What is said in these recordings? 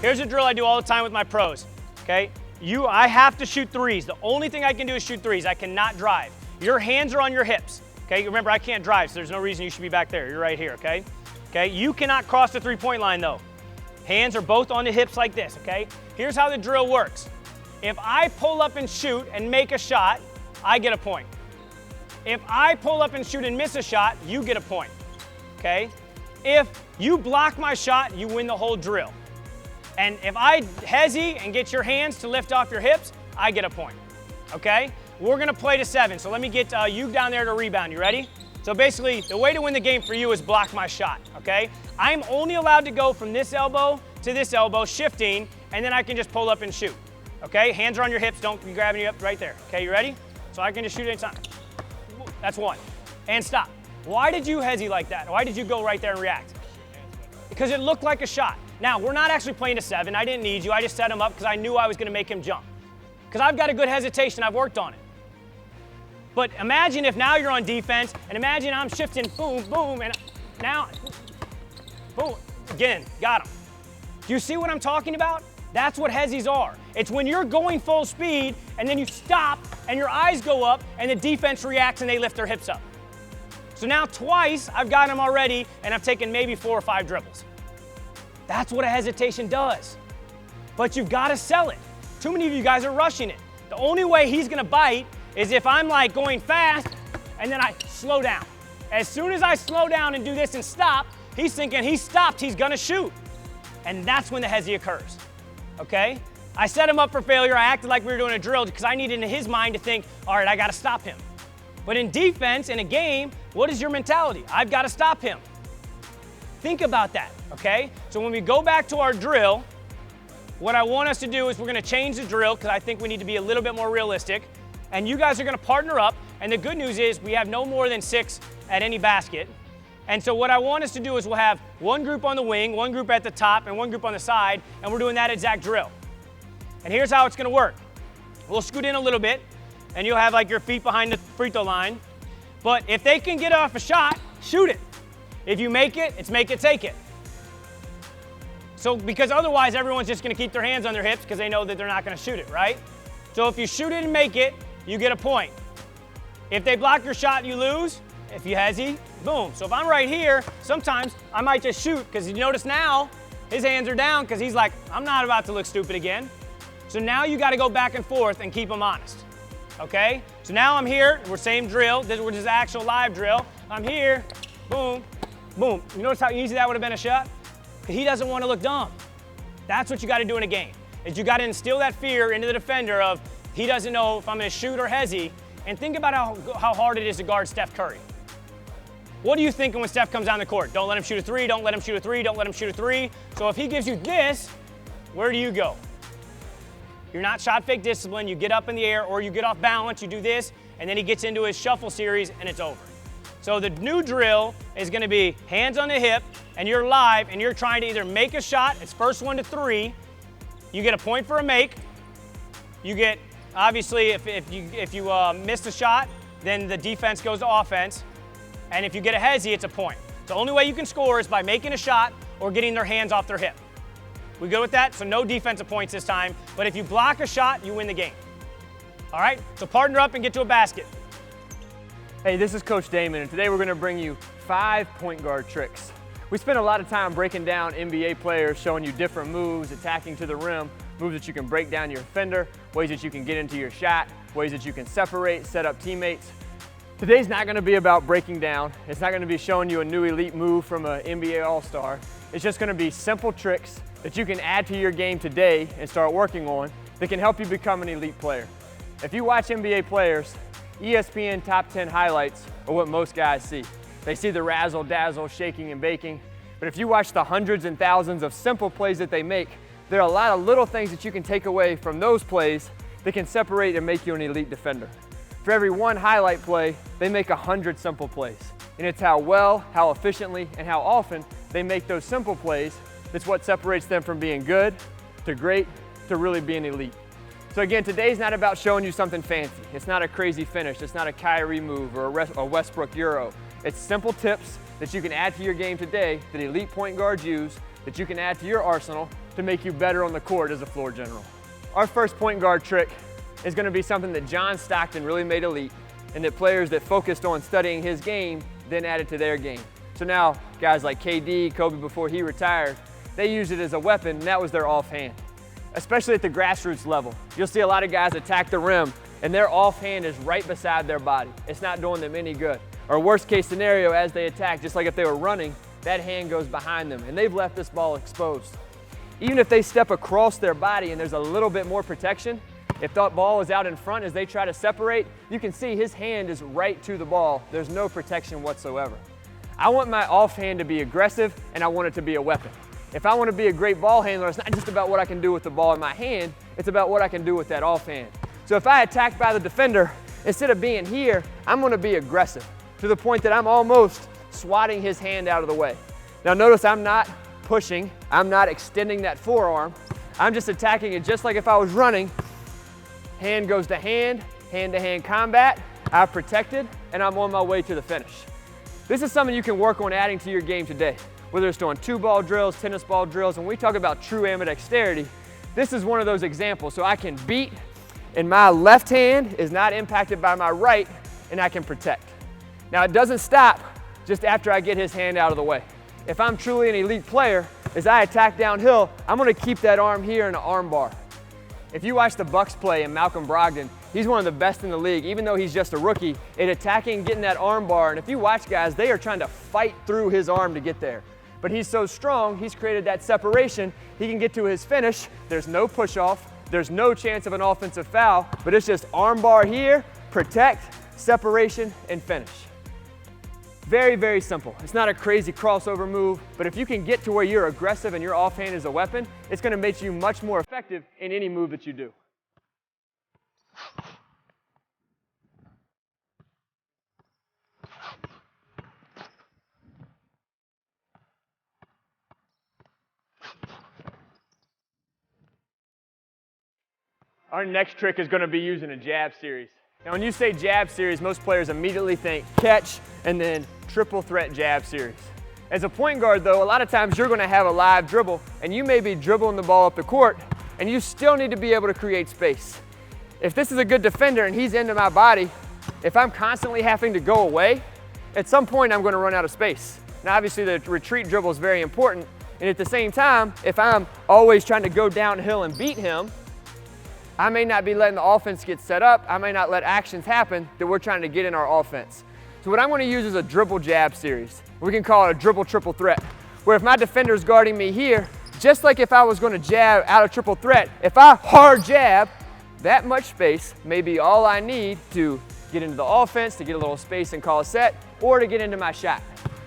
Here's a drill I do all the time with my pros, okay? I have to shoot threes. The only thing I can do is shoot threes. I cannot drive. Your hands are on your hips, okay? Remember, I can't drive, so there's no reason you should be back there. You're right here, okay? Okay, you cannot cross the three-point line though. Hands are both on the hips like this, okay? Here's how the drill works. If I pull up and shoot and make a shot, I get a point. If I pull up and shoot and miss a shot, you get a point, okay? If you block my shot, you win the whole drill. And if I hezzy and get your hands to lift off your hips, I get a point, okay? We're gonna play to 7, so let me get you down there to rebound. You ready? So basically, the way to win the game for you is block my shot, okay? I'm only allowed to go from this elbow to this elbow, shifting, and then I can just pull up and shoot, okay? Hands are on your hips, don't be grabbing you up right there, okay? You ready? So I can just shoot anytime. That's 1. And stop. Why did you hezzy like that? Why did you go right there and react? Because it looked like a shot. Now, we're not actually playing to 7. I didn't need you. I just set him up because I knew I was going to make him jump. Because I've got a good hesitation. I've worked on it. But imagine if now you're on defense, and imagine I'm shifting, boom, boom, and now, boom, again, got him. Do you see what I'm talking about? That's what hezzies are. It's when you're going full speed, and then you stop, and your eyes go up, and the defense reacts, and they lift their hips up. So now twice, I've got him already, and I've taken maybe 4 or 5 dribbles. That's what a hesitation does. But you've got to sell it. Too many of you guys are rushing it. The only way he's going to bite is if I'm like going fast and then I slow down. As soon as I slow down and do this and stop, he's thinking he stopped, he's going to shoot. And that's when the hezzy occurs, okay? I set him up for failure. I acted like we were doing a drill because I needed in his mind to think, all right, I got to stop him. But in defense, in a game, what is your mentality? I've got to stop him. Think about that, okay? So when we go back to our drill, what I want us to do is we're going to change the drill because I think we need to be a little bit more realistic. And you guys are going to partner up. And the good news is we have no more than 6 at any basket. And so what I want us to do is we'll have one group on the wing, one group at the top, and one group on the side. And we're doing that exact drill. And here's how it's going to work. We'll scoot in a little bit, and you'll have like your feet behind the free throw line. But if they can get off a shot, shoot it. If you make it, it's make it, take it. So because otherwise everyone's just going to keep their hands on their hips because they know that they're not going to shoot it, right? So if you shoot it and make it, you get a point. If they block your shot, you lose. If you hezzy, boom. So if I'm right here, sometimes I might just shoot because you notice now his hands are down because he's like, I'm not about to look stupid again. So now you got to go back and forth and keep them honest, okay? So now I'm here, we're same drill, this is actual live drill. I'm here, boom, boom. You notice how easy that would have been a shot? He doesn't want to look dumb. That's what you got to do in a game, is you got to instill that fear into the defender of he doesn't know if I'm going to shoot or hezzy. And think about how hard it is to guard Steph Curry. What are you thinking when Steph comes down the court? Don't let him shoot a 3, don't let him shoot a 3, don't let him shoot a 3. So if he gives you this, where do you go? You're not shot fake discipline, you get up in the air or you get off balance, you do this, and then he gets into his shuffle series and it's over. So the new drill is going to be hands on the hip, and you're live, and you're trying to either make a shot. It's first 1 to 3. You get a point for a make. You get, obviously, if you miss the shot, then the defense goes to offense. And if you get a hezzy, it's a point. The only way you can score is by making a shot or getting their hands off their hip. We good with that? So no defensive points this time. But if you block a shot, you win the game. All right? So partner up and get to a basket. Hey, this is Coach Damon, and today we're going to bring you 5 point guard tricks. We spend a lot of time breaking down NBA players, showing you different moves, attacking to the rim, moves that you can break down your defender, ways that you can get into your shot, ways that you can separate, set up teammates. Today's not going to be about breaking down. It's not going to be showing you a new elite move from an NBA All-Star. It's just going to be simple tricks that you can add to your game today and start working on that can help you become an elite player. If you watch NBA players, ESPN top 10 highlights are what most guys see. They see the razzle-dazzle, shaking and baking. But if you watch the hundreds and thousands of simple plays that they make, there are a lot of little things that you can take away from those plays that can separate and make you an elite defender. For every 1 highlight play, they make 100 simple plays. And it's how well, how efficiently, and how often they make those simple plays that's what separates them from being good to great to really being elite. So again, today's not about showing you something fancy. It's not a crazy finish. It's not a Kyrie move or a Westbrook Euro. It's simple tips that you can add to your game today that elite point guards use, that you can add to your arsenal to make you better on the court as a floor general. Our first point guard trick is going to be something that John Stockton really made elite, and that players that focused on studying his game then added to their game. So now guys like KD, Kobe before he retired, they used it as a weapon, and that was their offhand. Especially at the grassroots level. You'll see a lot of guys attack the rim and their offhand is right beside their body. It's not doing them any good. Or worst case scenario, as they attack, just like if they were running, that hand goes behind them and they've left this ball exposed. Even if they step across their body and there's a little bit more protection, if that ball is out in front as they try to separate, you can see his hand is right to the ball. There's no protection whatsoever. I want my offhand to be aggressive and I want it to be a weapon. If I want to be a great ball handler, it's not just about what I can do with the ball in my hand, it's about what I can do with that offhand. So if I attack by the defender, instead of being here, I'm going to be aggressive to the point that I'm almost swatting his hand out of the way. Now notice I'm not pushing, I'm not extending that forearm, I'm just attacking it just like if I was running. Hand goes to hand-to-hand combat, I've protected, and I'm on my way to the finish. This is something you can work on adding to your game today, whether it's doing 2-ball drills, tennis ball drills. When we talk about true ambidexterity, this is one of those examples. So I can beat, and my left hand is not impacted by my right, and I can protect. Now it doesn't stop just after I get his hand out of the way. If I'm truly an elite player, as I attack downhill, I'm going to keep that arm here in an arm bar. If you watch the Bucks play and Malcolm Brogdon, he's one of the best in the league, even though he's just a rookie, at attacking, getting that arm bar. And if you watch guys, they are trying to fight through his arm to get there. But he's so strong, he's created that separation. He can get to his finish. There's no push off. There's no chance of an offensive foul, but it's just arm bar here, protect, separation, and finish. Very, very simple. It's not a crazy crossover move, but if you can get to where you're aggressive and your offhand is a weapon, it's going to make you much more effective in any move that you do. Our next trick is going to be using a jab series. Now when you say jab series, most players immediately think catch and then triple threat jab series. As a point guard though, a lot of times you're going to have a live dribble and you may be dribbling the ball up the court and you still need to be able to create space. If this is a good defender and he's into my body, if I'm constantly having to go away, at some point I'm going to run out of space. Now obviously the retreat dribble is very important, and at the same time, if I'm always trying to go downhill and beat him, I may not be letting the offense get set up. I may not let actions happen that we're trying to get in our offense. So what I'm going to use is a dribble jab series. We can call it a dribble triple threat, where if my defender is guarding me here, just like if I was going to jab out of triple threat, if I hard jab, that much space may be all I need to get into the offense, to get a little space and call a set, or to get into my shot.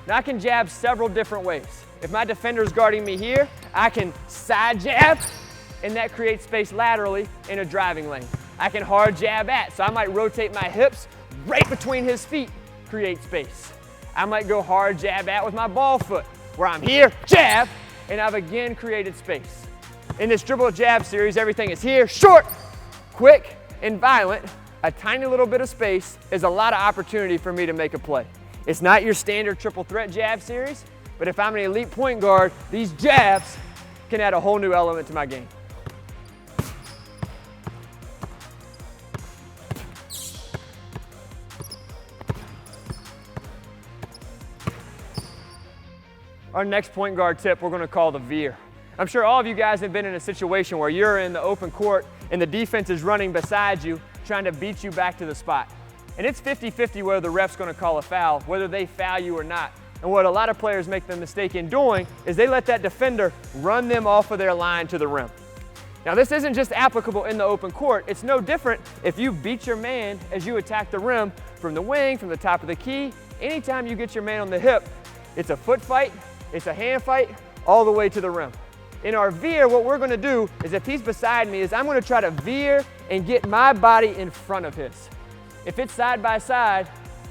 Now I can jab several different ways. If my defender is guarding me here, I can side jab, and that creates space laterally in a driving lane. I can hard jab at, so I might rotate my hips right between his feet, create space. I might go hard jab at with my ball foot, where I'm here, jab, and I've again created space. In this dribble jab series, everything is here, short, quick, and violent. A tiny little bit of space is a lot of opportunity for me to make a play. It's not your standard triple threat jab series, but if I'm an elite point guard, these jabs can add a whole new element to my game. Our next point guard tip we're going to call the veer. I'm sure all of you guys have been in a situation where you're in the open court and the defense is running beside you, trying to beat you back to the spot. And it's 50-50 whether the ref's going to call a foul, whether they foul you or not. And what a lot of players make the mistake in doing is they let that defender run them off of their line to the rim. Now this isn't just applicable in the open court, it's no different if you beat your man as you attack the rim from the wing, from the top of the key. Anytime you get your man on the hip, it's a foot fight, it's a hand fight, all the way to the rim. In our veer, what we're going to do is if he's beside me, is I'm going to try to veer and get my body in front of his. If it's side by side,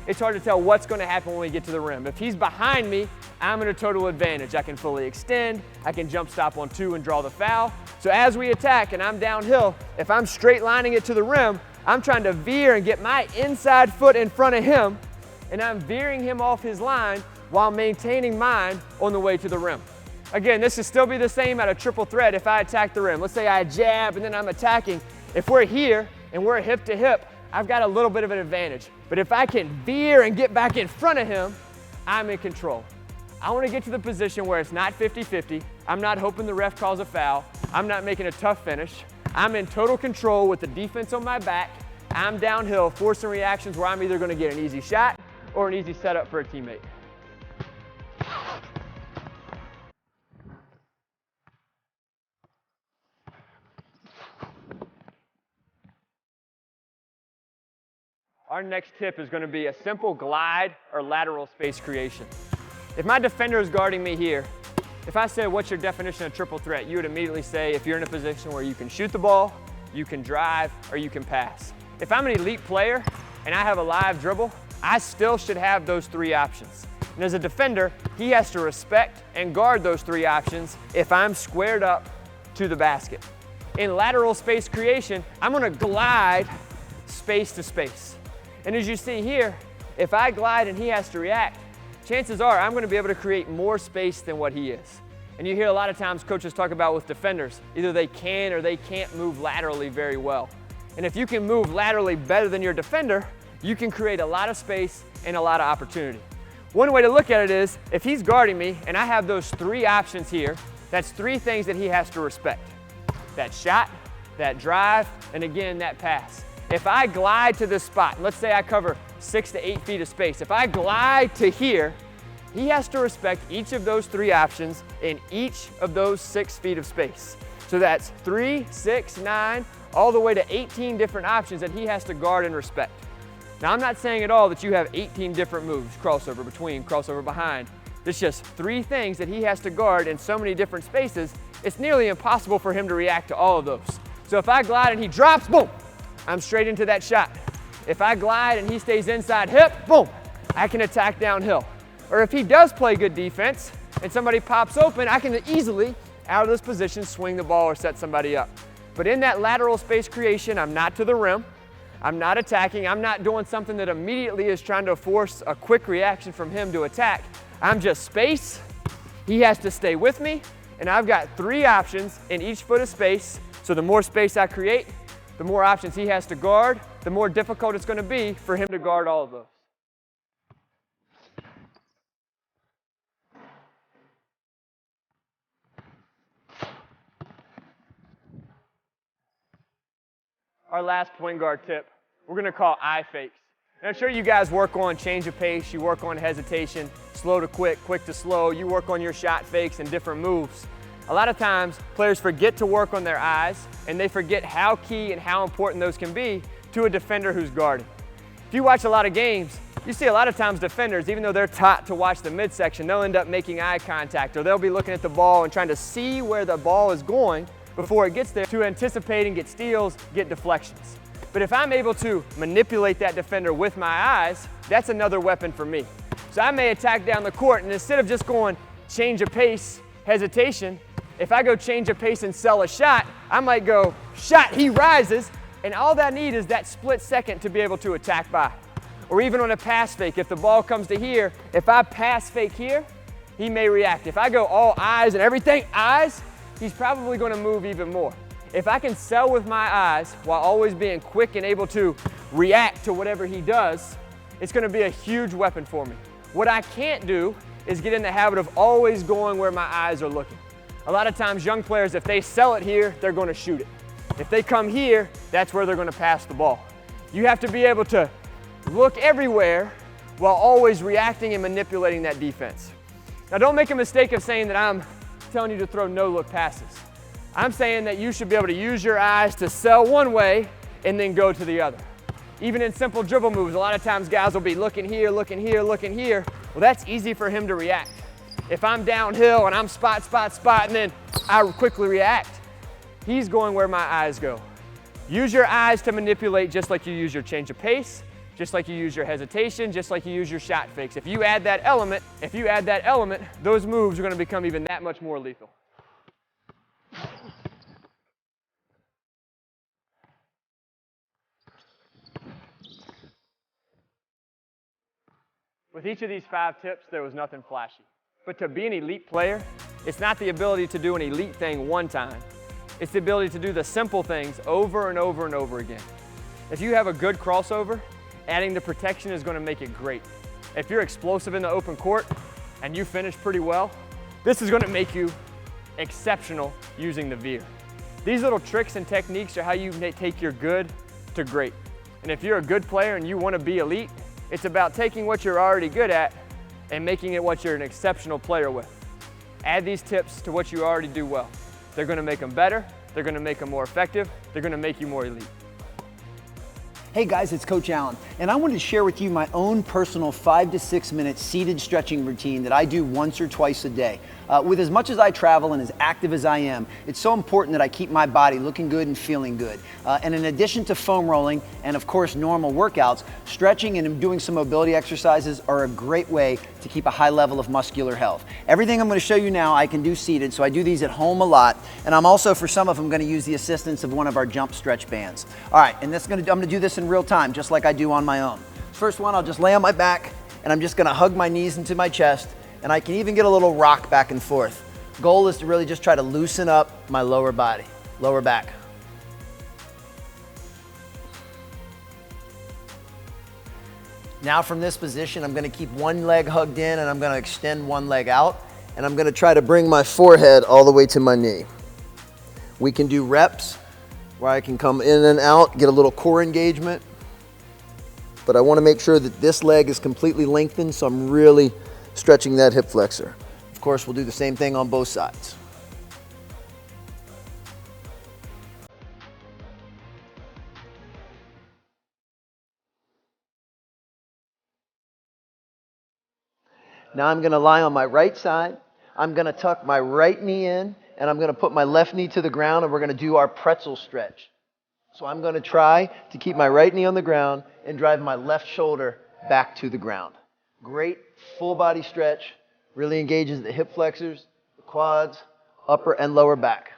it's hard to tell what's going to happen when we get to the rim. If he's behind me, I'm in a total advantage. I can fully extend, I can jump stop on 2 and draw the foul. So as we attack and I'm downhill, if I'm straight lining it to the rim, I'm trying to veer and get my inside foot in front of him, and I'm veering him off his line while maintaining mine on the way to the rim. Again, this should still be the same at a triple threat if I attack the rim. Let's say I jab and then I'm attacking. If we're here and we're hip to hip, I've got a little bit of an advantage. But if I can veer and get back in front of him, I'm in control. I want to get to the position where it's not 50-50. I'm not hoping the ref calls a foul. I'm not making a tough finish. I'm in total control with the defense on my back. I'm downhill, forcing reactions where I'm either going to get an easy shot or an easy setup for a teammate. Our next tip is going to be a simple glide or lateral space creation. If my defender is guarding me here, if I said, what's your definition of triple threat? You would immediately say, if you're in a position where you can shoot the ball, you can drive, or you can pass. If I'm an elite player and I have a live dribble, I still should have those three options. And as a defender, he has to respect and guard those three options if I'm squared up to the basket. In lateral space creation, I'm going to glide space to space. And as you see here, if I glide and he has to react, chances are I'm going to be able to create more space than what he is. And you hear a lot of times coaches talk about with defenders, either they can or they can't move laterally very well. And if you can move laterally better than your defender, you can create a lot of space and a lot of opportunity. One way to look at it is, if he's guarding me and I have those three options here, that's three things that he has to respect. That shot, that drive, and again, that pass. If I glide to this spot, let's say I cover 6 to 8 feet of space. If I glide to here, he has to respect each of those three options in each of those 6 feet of space. So that's 3, 6, 9, all the way to 18 different options that he has to guard and respect. Now, I'm not saying at all that you have 18 different moves, crossover between, crossover behind. There's just three things that he has to guard in so many different spaces, it's nearly impossible for him to react to all of those. So if I glide and he drops, boom, I'm straight into that shot. If I glide and he stays inside hip, boom, I can attack downhill. Or if he does play good defense and somebody pops open, I can easily, out of this position, swing the ball or set somebody up. But in that lateral space creation, I'm not to the rim, I'm not attacking, I'm not doing something that immediately is trying to force a quick reaction from him to attack. I'm just space, he has to stay with me, and I've got three options in each foot of space. So the more space I create, the more options he has to guard, the more difficult it's going to be for him to guard all of those. Our last point guard tip, we're going to call eye fakes. And I'm sure you guys work on change of pace, you work on hesitation, slow to quick, quick to slow, you work on your shot fakes and different moves. A lot of times, players forget to work on their eyes, and they forget how key and how important those can be to a defender who's guarding. If you watch a lot of games, you see a lot of times defenders, even though they're taught to watch the midsection, they'll end up making eye contact, or they'll be looking at the ball and trying to see where the ball is going before it gets there to anticipate and get steals, get deflections. But if I'm able to manipulate that defender with my eyes, that's another weapon for me. So I may attack down the court, and instead of just going change of pace, hesitation, if I go change of pace and sell a shot, I might go shot, he rises, and all that I need is that split second to be able to attack by. Or even on a pass fake, if the ball comes to here, if I pass fake here, he may react. If I go all eyes and everything eyes, he's probably going to move even more. If I can sell with my eyes while always being quick and able to react to whatever he does, it's going to be a huge weapon for me. What I can't do is get in the habit of always going where my eyes are looking. A lot of times young players, if they sell it here, they're going to shoot it. If they come here, that's where they're going to pass the ball. You have to be able to look everywhere while always reacting and manipulating that defense. Now, don't make a mistake of saying that I'm telling you to throw no-look passes. I'm saying that you should be able to use your eyes to sell one way and then go to the other. Even in simple dribble moves, a lot of times guys will be looking here, looking here, looking here. Well, that's easy for him to react. If I'm downhill and I'm spot, and then I quickly react, he's going where my eyes go. Use your eyes to manipulate just like you use your change of pace, just like you use your hesitation, just like you use your shot fakes. If you add that element, those moves are going to become even that much more lethal. With each of these 5 tips, there was nothing flashy. But to be an elite player, it's not the ability to do an elite thing one time. It's the ability to do the simple things over and over and over again. If you have a good crossover, adding the protection is going to make it great. If you're explosive in the open court and you finish pretty well, this is going to make you exceptional using the veer. These little tricks and techniques are how you take your good to great. And if you're a good player and you want to be elite, it's about taking what you're already good at and making it what you're an exceptional player with. Add these tips to what you already do well. They're going to make them better, they're going to make them more effective, they're going to make you more elite. Hey guys, it's Coach Allen, and I wanted to share with you my own personal 5 to 6 minute seated stretching routine that I do once or twice a day. With as much as I travel and as active as I am, it's so important that I keep my body looking good and feeling good. And in addition to foam rolling and of course normal workouts, stretching and doing some mobility exercises are a great way to keep a high level of muscular health. Everything I'm going to show you now I can do seated, so I do these at home a lot, and I'm also, for some of them, going to use the assistance of one of our jump stretch bands. All right, and I'm going to do this in real time, just like I do on my own. First one, I'll just lay on my back, and I'm just going to hug my knees into my chest, and I can even get a little rock back and forth. Goal is to really just try to loosen up my lower body, lower back. Now from this position, I'm going to keep one leg hugged in, and I'm going to extend one leg out, and I'm going to try to bring my forehead all the way to my knee. We can do reps where I can come in and out, get a little core engagement, but I want to make sure that this leg is completely lengthened, so I'm really stretching that hip flexor. Of course, we'll do the same thing on both sides. Now I'm going to lie on my right side. I'm going to tuck my right knee in, and I'm going to put my left knee to the ground, and we're going to do our pretzel stretch. So I'm going to try to keep my right knee on the ground and drive my left shoulder back to the ground. Great full body stretch. Really engages the hip flexors, the quads, upper and lower back.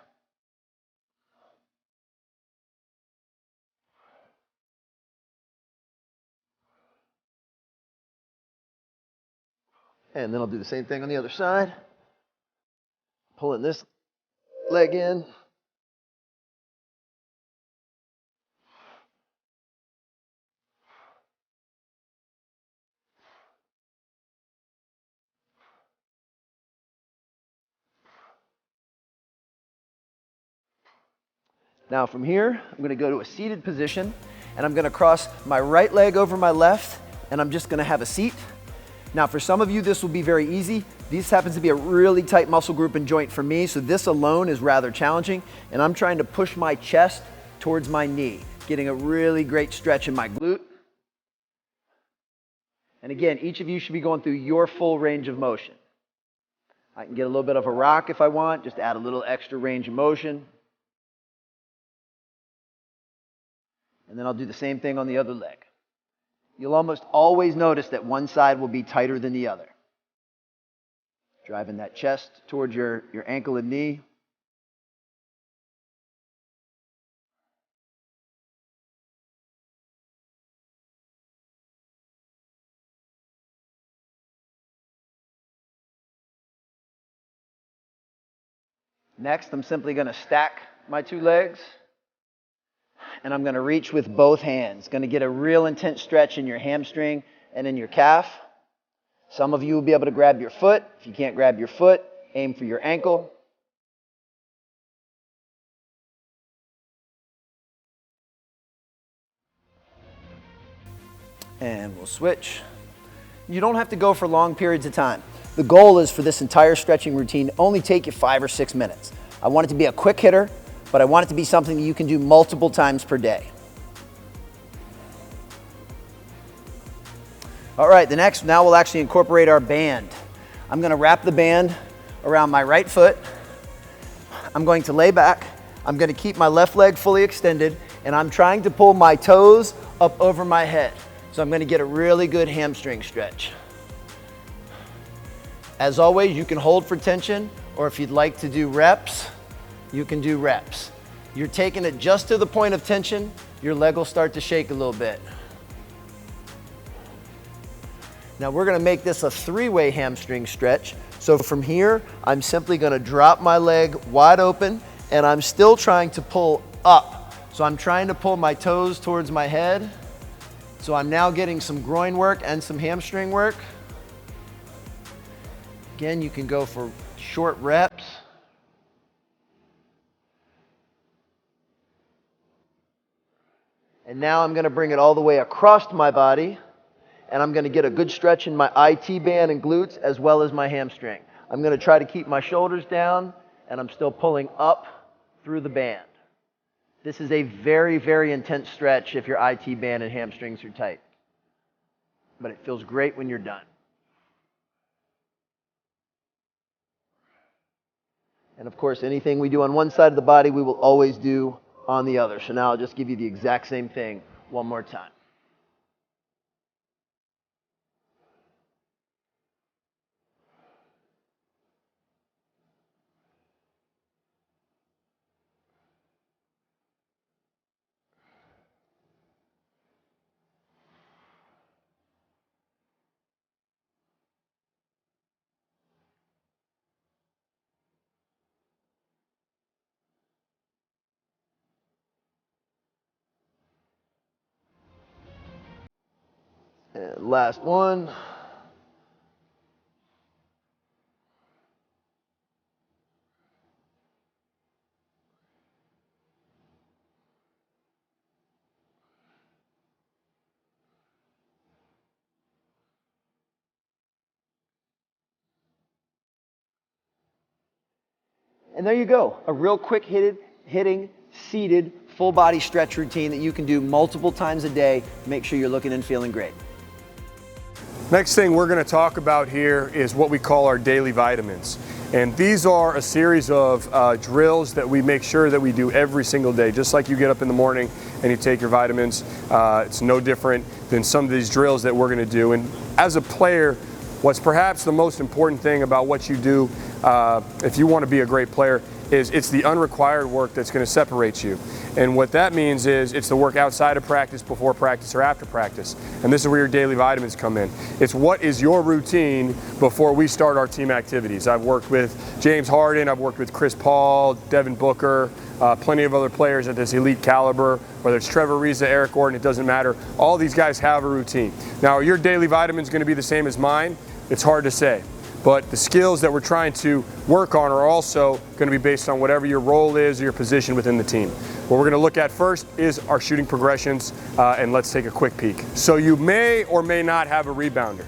And then I'll do the same thing on the other side. Pulling this leg in. Now from here, I'm going to go to a seated position, and I'm going to cross my right leg over my left, and I'm just going to have a seat. Now for some of you, this will be very easy. This happens to be a really tight muscle group and joint for me, so this alone is rather challenging, and I'm trying to push my chest towards my knee, getting a really great stretch in my glute. And again, each of you should be going through your full range of motion. I can get a little bit of a rock if I want, just add a little extra range of motion. And then I'll do the same thing on the other leg. You'll almost always notice that one side will be tighter than the other. Driving that chest towards your ankle and knee. Next, I'm simply going to stack my two legs. And I'm going to reach with both hands. Going to get a real intense stretch in your hamstring and in your calf. Some of you will be able to grab your foot. If you can't grab your foot, aim for your ankle. And we'll switch. You don't have to go for long periods of time. The goal is for this entire stretching routine to only take you 5 or 6 minutes. I want it to be a quick hitter, but I want it to be something that you can do multiple times per day. All right, now we'll actually incorporate our band. I'm going to wrap the band around my right foot. I'm going to lay back. I'm going to keep my left leg fully extended, and I'm trying to pull my toes up over my head. So I'm going to get a really good hamstring stretch. As always, you can hold for tension, or if you'd like to do reps, you can do reps. You're taking it just to the point of tension, your leg will start to shake a little bit. Now we're going to make this a 3-way hamstring stretch. So from here, I'm simply gonna drop my leg wide open, and I'm still trying to pull up. So I'm trying to pull my toes towards my head. So I'm now getting some groin work and some hamstring work. Again, you can go for short reps. And now I'm gonna bring it all the way across my body, and I'm gonna get a good stretch in my IT band and glutes as well as my hamstring. I'm gonna try to keep my shoulders down, and I'm still pulling up through the band. This is a very, very intense stretch if your IT band and hamstrings are tight. But it feels great when you're done. And of course, anything we do on one side of the body, we will always do on the other. So now I'll just give you the exact same thing one more time. And last one. And there you go, a real quick hitting, seated, full body stretch routine that you can do multiple times a day. Make sure you're looking and feeling great. Next thing we're going to talk about here is what we call our daily vitamins. And these are a series of drills that we make sure that we do every single day. Just like you get up in the morning and you take your vitamins, it's no different than some of these drills that we're going to do. And as a player, what's perhaps the most important thing about what you do if you want to be a great player is it's the unrequired work that's going to separate you. And what that means is it's the work outside of practice, before practice, or after practice. And this is where your daily vitamins come in. It's what is your routine before we start our team activities. I've worked with James Harden, I've worked with Chris Paul, Devin Booker, plenty of other players at this elite caliber, whether it's Trevor Ariza, Eric Gordon, it doesn't matter. All these guys have a routine. Now, are your daily vitamins going to be the same as mine? It's hard to say. But the skills that we're trying to work on are also going to be based on whatever your role is or your position within the team. What we're going to look at first is our shooting progressions, and let's take a quick peek. So you may or may not have a rebounder.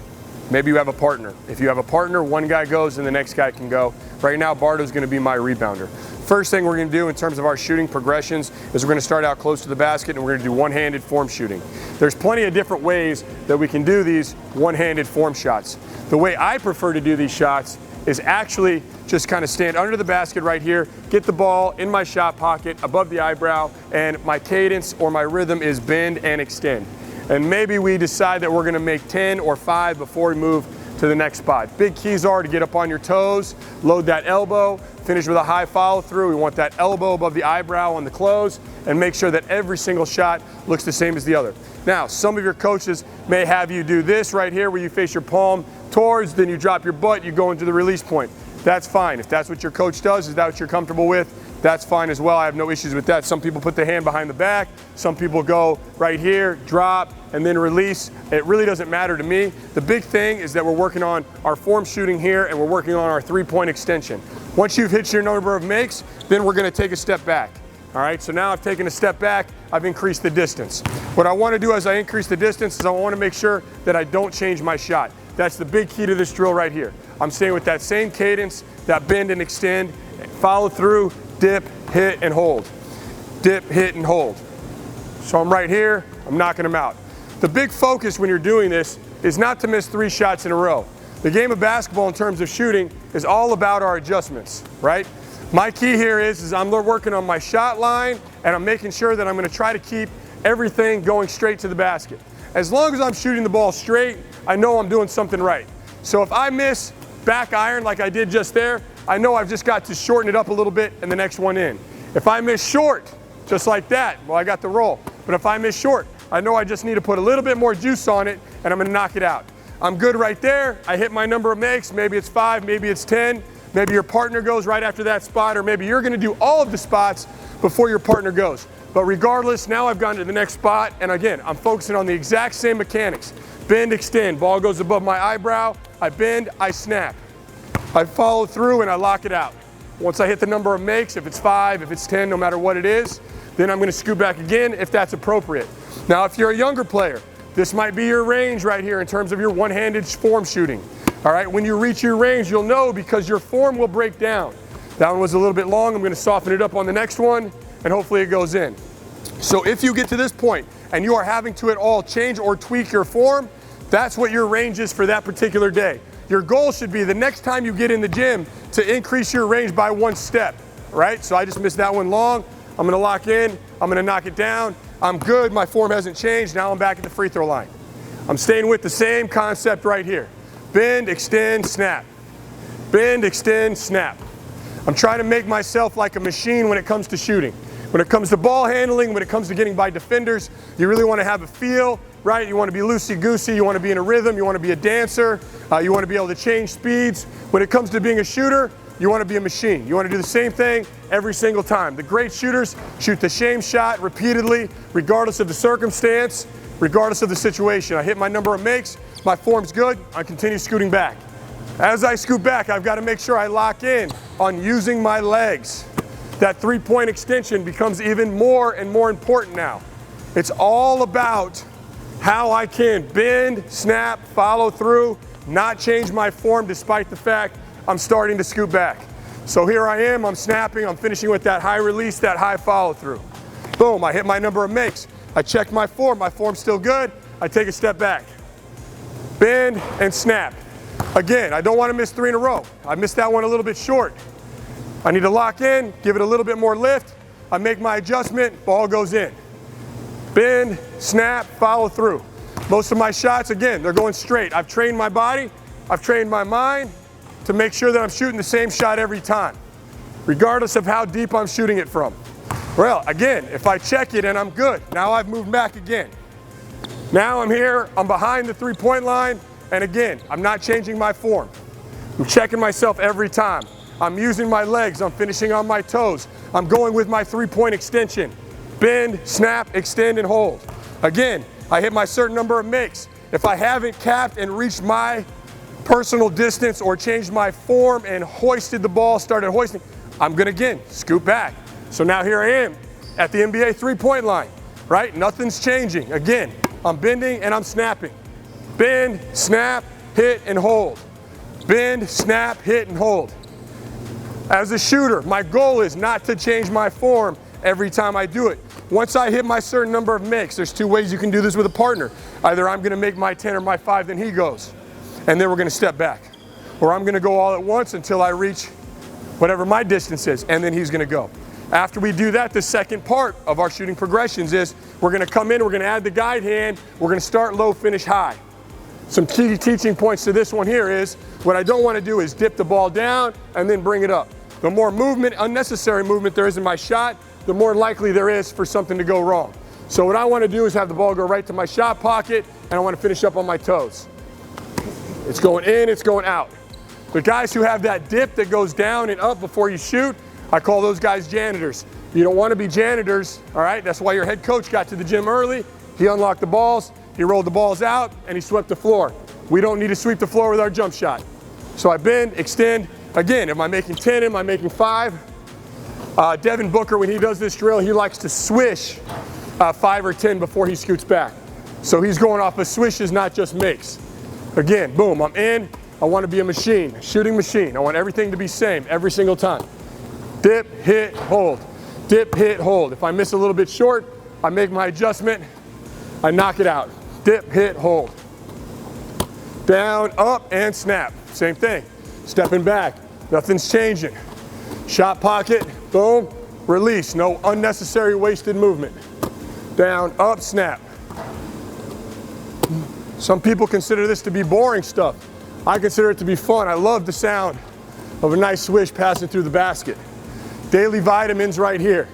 Maybe you have a partner. If you have a partner, one guy goes and the next guy can go. Right now, Bardo's going to be my rebounder. First thing we're going to do in terms of our shooting progressions is we're going to start out close to the basket and we're going to do one-handed form shooting. There's plenty of different ways that we can do these one-handed form shots. The way I prefer to do these shots is actually just kind of stand under the basket right here, get the ball in my shot pocket above the eyebrow, and my cadence or my rhythm is bend and extend. And maybe we decide that we're going to make 10 or 5 before we move to the next spot. Big keys are to get up on your toes, load that elbow, finish with a high follow through. We want that elbow above the eyebrow on the close, and make sure that every single shot looks the same as the other. Now, some of your coaches may have you do this right here where you face your palm towards, then you drop your butt, you go into the release point. That's fine. If that's what your coach does, is that what you're comfortable with? That's fine as well. I have no issues with that. Some people put the hand behind the back. Some people go right here, drop, and then release. It really doesn't matter to me. The big thing is that we're working on our form shooting here and we're working on our three-point extension. Once you've hit your number of makes, then we're going to take a step back. All right, so now I've taken a step back, I've increased the distance. What I want to do as I increase the distance is I want to make sure that I don't change my shot. That's the big key to this drill right here. I'm staying with that same cadence, that bend and extend, follow through, dip, hit, and hold. Dip, hit, and hold. So I'm right here, I'm knocking them out. The big focus when you're doing this is not to miss 3 shots in a row. The game of basketball in terms of shooting is all about our adjustments, right? My key here is I'm working on my shot line and I'm making sure that I'm going to try to keep everything going straight to the basket. As long as I'm shooting the ball straight, I know I'm doing something right. So if I miss back iron like I did just there, I know I've just got to shorten it up a little bit and the next one in. If I miss short, just like that, well, I got the roll. But if I miss short, I know I just need to put a little bit more juice on it and I'm going to knock it out. I'm good right there. I hit my number of makes. Maybe it's 5, maybe it's 10. Maybe your partner goes right after that spot, or maybe you're gonna do all of the spots before your partner goes. But regardless, now I've gone to the next spot, and again, I'm focusing on the exact same mechanics. Bend, extend, ball goes above my eyebrow, I bend, I snap. I follow through and I lock it out. Once I hit the number of makes, if it's 5, if it's 10, no matter what it is, then I'm gonna scoot back again if that's appropriate. Now, if you're a younger player, this might be your range right here in terms of your one-handed form shooting. All right, when you reach your range, you'll know because your form will break down. That one was a little bit long. I'm gonna soften it up on the next one, and hopefully it goes in. So if you get to this point and you are having to at all change or tweak your form, that's what your range is for that particular day. Your goal should be the next time you get in the gym to increase your range by 1 step, right? So I just missed that one long. I'm gonna lock in, I'm gonna knock it down. I'm good, my form hasn't changed. Now I'm back at the free throw line. I'm staying with the same concept right here. Bend, extend, snap. Bend, extend, snap. I'm trying to make myself like a machine when it comes to shooting. When it comes to ball handling, when it comes to getting by defenders, you really want to have a feel, right? You want to be loosey-goosey, you want to be in a rhythm, you want to be a dancer, you want to be able to change speeds. When it comes to being a shooter, you want to be a machine. You want to do the same thing every single time. The great shooters shoot the same shot repeatedly, regardless of the circumstance, regardless of the situation. I hit my number of makes, my form's good, I continue scooting back. As I scoot back, I've got to make sure I lock in on using my legs. That three-point extension becomes even more and more important now. It's all about how I can bend, snap, follow through, not change my form despite the fact I'm starting to scoot back. So here I am, I'm snapping, I'm finishing with that high release, that high follow through. Boom, I hit my number of makes. I check my form's still good, I take a step back. Bend and snap. Again, I don't want to miss 3 in a row. I missed that one a little bit short. I need to lock in, give it a little bit more lift. I make my adjustment, ball goes in. Bend, snap, follow through. Most of my shots, again, they're going straight. I've trained my body, I've trained my mind to make sure that I'm shooting the same shot every time, regardless of how deep I'm shooting it from. Well, again, if I check it and I'm good, now I've moved back again. Now I'm here, I'm behind the three-point line, and again, I'm not changing my form. I'm checking myself every time. I'm using my legs, I'm finishing on my toes. I'm going with my three-point extension. Bend, snap, extend, and hold. Again, I hit my certain number of makes. If I haven't capped and reached my personal distance or changed my form and hoisted the ball, started hoisting, I'm gonna again scoot back. So now here I am at the NBA three-point line, right? Nothing's changing. Again, I'm bending and I'm snapping. Bend, snap, hit, and hold. Bend, snap, hit, and hold. As a shooter, my goal is not to change my form every time I do it. Once I hit my certain number of makes, there's 2 ways you can do this with a partner. Either I'm gonna make my 10 or my 5, then he goes. And then we're gonna step back. Or I'm gonna go all at once until I reach whatever my distance is, and then he's gonna go. After we do that, the second part of our shooting progressions is we're gonna come in, we're gonna add the guide hand, we're gonna start low, finish high. Some key teaching points to this one here is, what I don't wanna do is dip the ball down and then bring it up. The more movement, unnecessary movement there is in my shot, the more likely there is for something to go wrong. So what I want to do is have the ball go right to my shot pocket, and I want to finish up on my toes. It's going in, it's going out. The guys who have that dip that goes down and up before you shoot, I call those guys janitors. You don't want to be janitors, all right? That's why your head coach got to the gym early. He unlocked the balls, he rolled the balls out, and he swept the floor. We don't need to sweep the floor with our jump shot. So I bend, extend. Again, am I making 10, am I making 5? Devin Booker, when he does this drill, he likes to swish 5 or 10 before he scoots back. So he's going off of swishes, not just makes. Again, boom, I'm in. I want to be a machine, shooting machine. I want everything to be same every single time. Dip, hit, hold. Dip, hit, hold. If I miss a little bit short, I make my adjustment. I knock it out. Dip, hit, hold. Down, up, and snap. Same thing. Stepping back, nothing's changing. Shot pocket, boom, release. No unnecessary wasted movement. Down, up, snap. Some people consider this to be boring stuff. I consider it to be fun. I love the sound of a nice swish passing through the basket. Daily vitamins right here.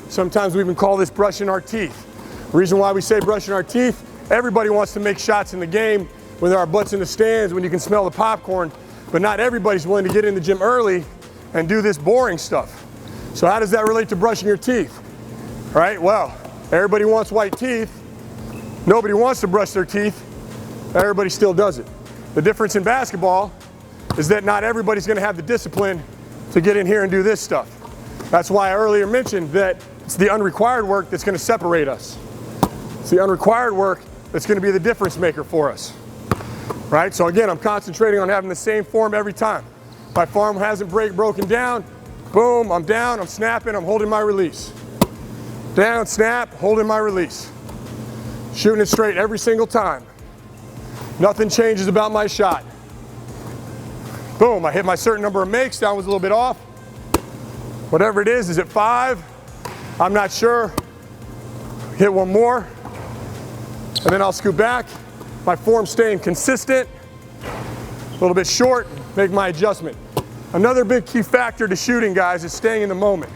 Sometimes we even call this brushing our teeth. The reason why we say brushing our teeth, everybody wants to make shots in the game. with our butts in the stands, when you can smell the popcorn, but not everybody's willing to get in the gym early and do this boring stuff. So how does that relate to brushing your teeth? Right? Well, everybody wants white teeth. Nobody wants to brush their teeth. Everybody still does it. The difference in basketball is that not everybody's going to have the discipline to get in here and do this stuff. That's why I earlier mentioned that it's the unrequired work that's going to separate us. It's the unrequired work that's going to be the difference maker for us. Right? So again, I'm concentrating on having the same form every time. My form hasn't broken down. Boom, I'm down, I'm snapping, I'm holding my release. Down, snap, holding my release. Shooting it straight every single time. Nothing changes about my shot. Boom, I hit my certain number of makes, that was a little bit off. Whatever it is it 5? I'm not sure. Hit one more, and then I'll scoot back. My form's staying consistent, a little bit short, make my adjustment. Another big key factor to shooting, guys, is staying in the moment.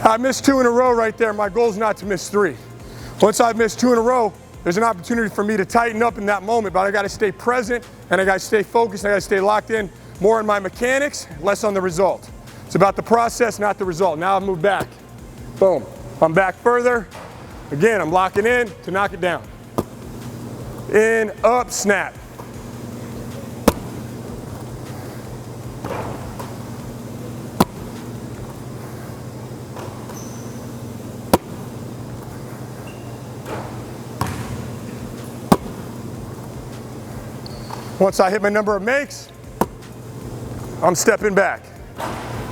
I missed 2 in a row right there. My goal is not to miss 3. Once I've missed 2 in a row, there's an opportunity for me to tighten up in that moment, but I gotta stay present and I gotta stay focused, and I gotta stay locked in more on my mechanics, less on the result. It's about the process, not the result. Now I've moved back. Boom. I'm back further. Again, I'm locking in to knock it down. In, up, snap. Once I hit my number of makes, I'm stepping back.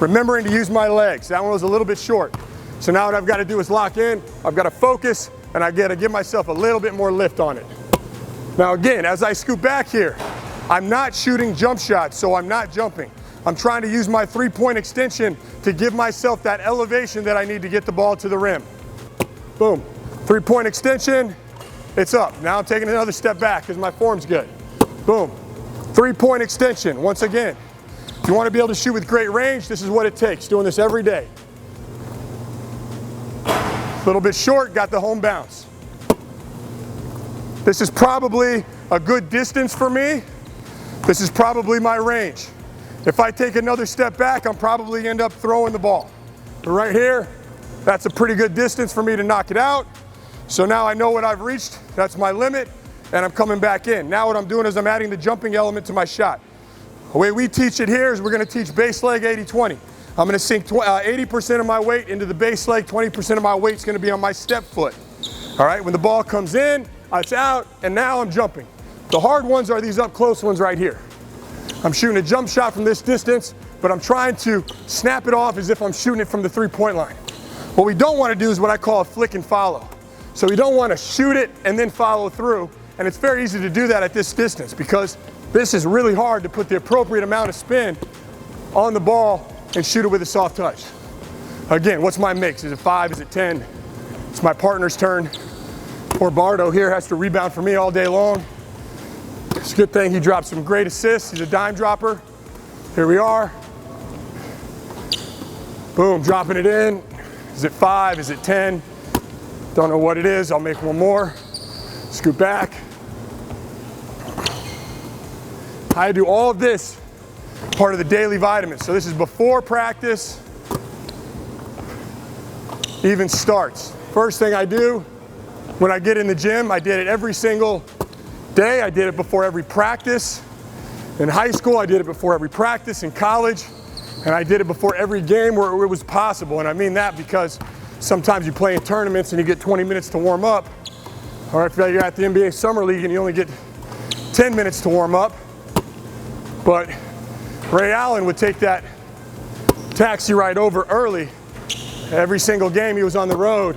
Remembering to use my legs. That one was a little bit short. So now what I've got to do is lock in, I've got to focus, and I got to give myself a little bit more lift on it. Now again, as I scoot back here, I'm not shooting jump shots, so I'm not jumping. I'm trying to use my 3-point extension to give myself that elevation that I need to get the ball to the rim. Boom. 3-point extension, it's up. Now I'm taking another step back because my form's good. Boom. 3-point extension, once again. If you want to be able to shoot with great range, this is what it takes, doing this every day. A little bit short, got the home bounce. This is probably a good distance for me. This is probably my range. If I take another step back, I'm probably end up throwing the ball. But right here, that's a pretty good distance for me to knock it out. So now I know what I've reached, that's my limit, and I'm coming back in. Now what I'm doing is I'm adding the jumping element to my shot. The way we teach it here is we're going to teach base leg 80-20. I'm going to sink 80% of my weight into the base leg, 20% of my weight is going to be on my step foot. All right, when the ball comes in, it's out, and now I'm jumping. The hard ones are these up close ones right here. I'm shooting a jump shot from this distance, but I'm trying to snap it off as if I'm shooting it from the 3-point line. What we don't want to do is what I call a flick and follow. So we don't want to shoot it and then follow through, and it's very easy to do that at this distance because this is really hard to put the appropriate amount of spin on the ball and shoot it with a soft touch. Again, what's my mix? Is it 5? Is it 10? It's my partner's turn. Poor Bardo here has to rebound for me all day long. It's a good thing he dropped some great assists. He's a dime dropper. Here we are. Boom, dropping it in. Is it 5? Is it 10? Don't know what it is. I'll make one more. Scoot back. I do all of this part of the daily vitamins. So this is before practice even starts. First thing I do when I get in the gym, I did it every single day. I did it before every practice. In high school, I did it before every practice. In college, and I did it before every game where it was possible. And I mean that because sometimes you play in tournaments and you get 20 minutes to warm up. Or if you're at the NBA Summer League and you only get 10 minutes to warm up. But Ray Allen would take that taxi ride over early. Every single game he was on the road,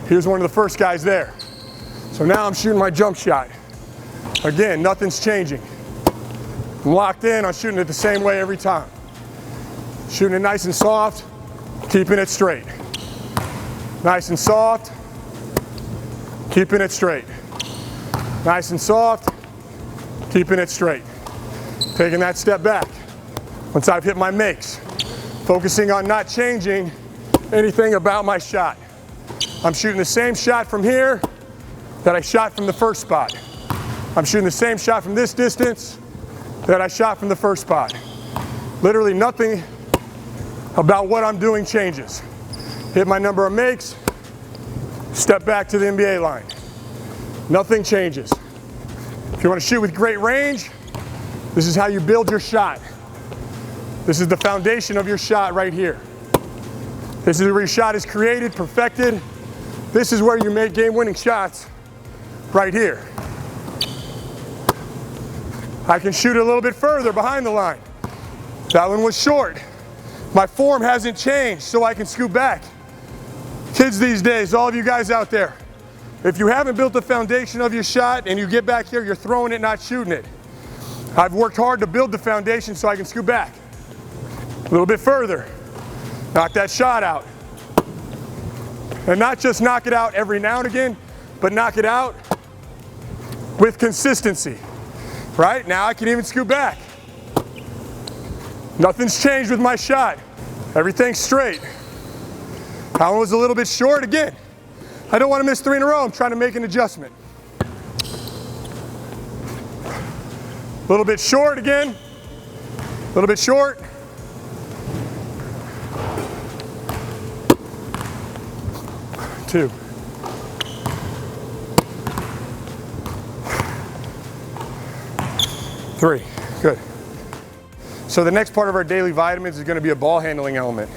he was one of the first guys there. So now I'm shooting my jump shot. Again, nothing's changing. I'm locked in, I'm shooting it the same way every time. Shooting it nice and soft, keeping it straight. Nice and soft, keeping it straight. Nice and soft, keeping it straight. Taking that step back. Once I've hit my makes, focusing on not changing anything about my shot. I'm shooting the same shot from here that I shot from the first spot. I'm shooting the same shot from this distance that I shot from the first spot. Literally nothing about what I'm doing changes. Hit my number of makes, step back to the NBA line. Nothing changes. If you want to shoot with great range, this is how you build your shot. This is the foundation of your shot right here. This is where your shot is created, perfected. This is where you make game-winning shots, right here. I can shoot a little bit further behind the line. That one was short. My form hasn't changed, so I can scoot back. Kids these days, all of you guys out there, if you haven't built the foundation of your shot and you get back here, you're throwing it, not shooting it. I've worked hard to build the foundation so I can scoot back. A little bit further. Knock that shot out. And not just knock it out every now and again, but knock it out with consistency. Right? Now I can even scoot back. Nothing's changed with my shot. Everything's straight. That one was a little bit short again. I don't want to miss 3 in a row. I'm trying to make an adjustment. A little bit short again. A little bit short. Two. Three. Good. So the next part of our daily vitamins is going to be a ball handling element.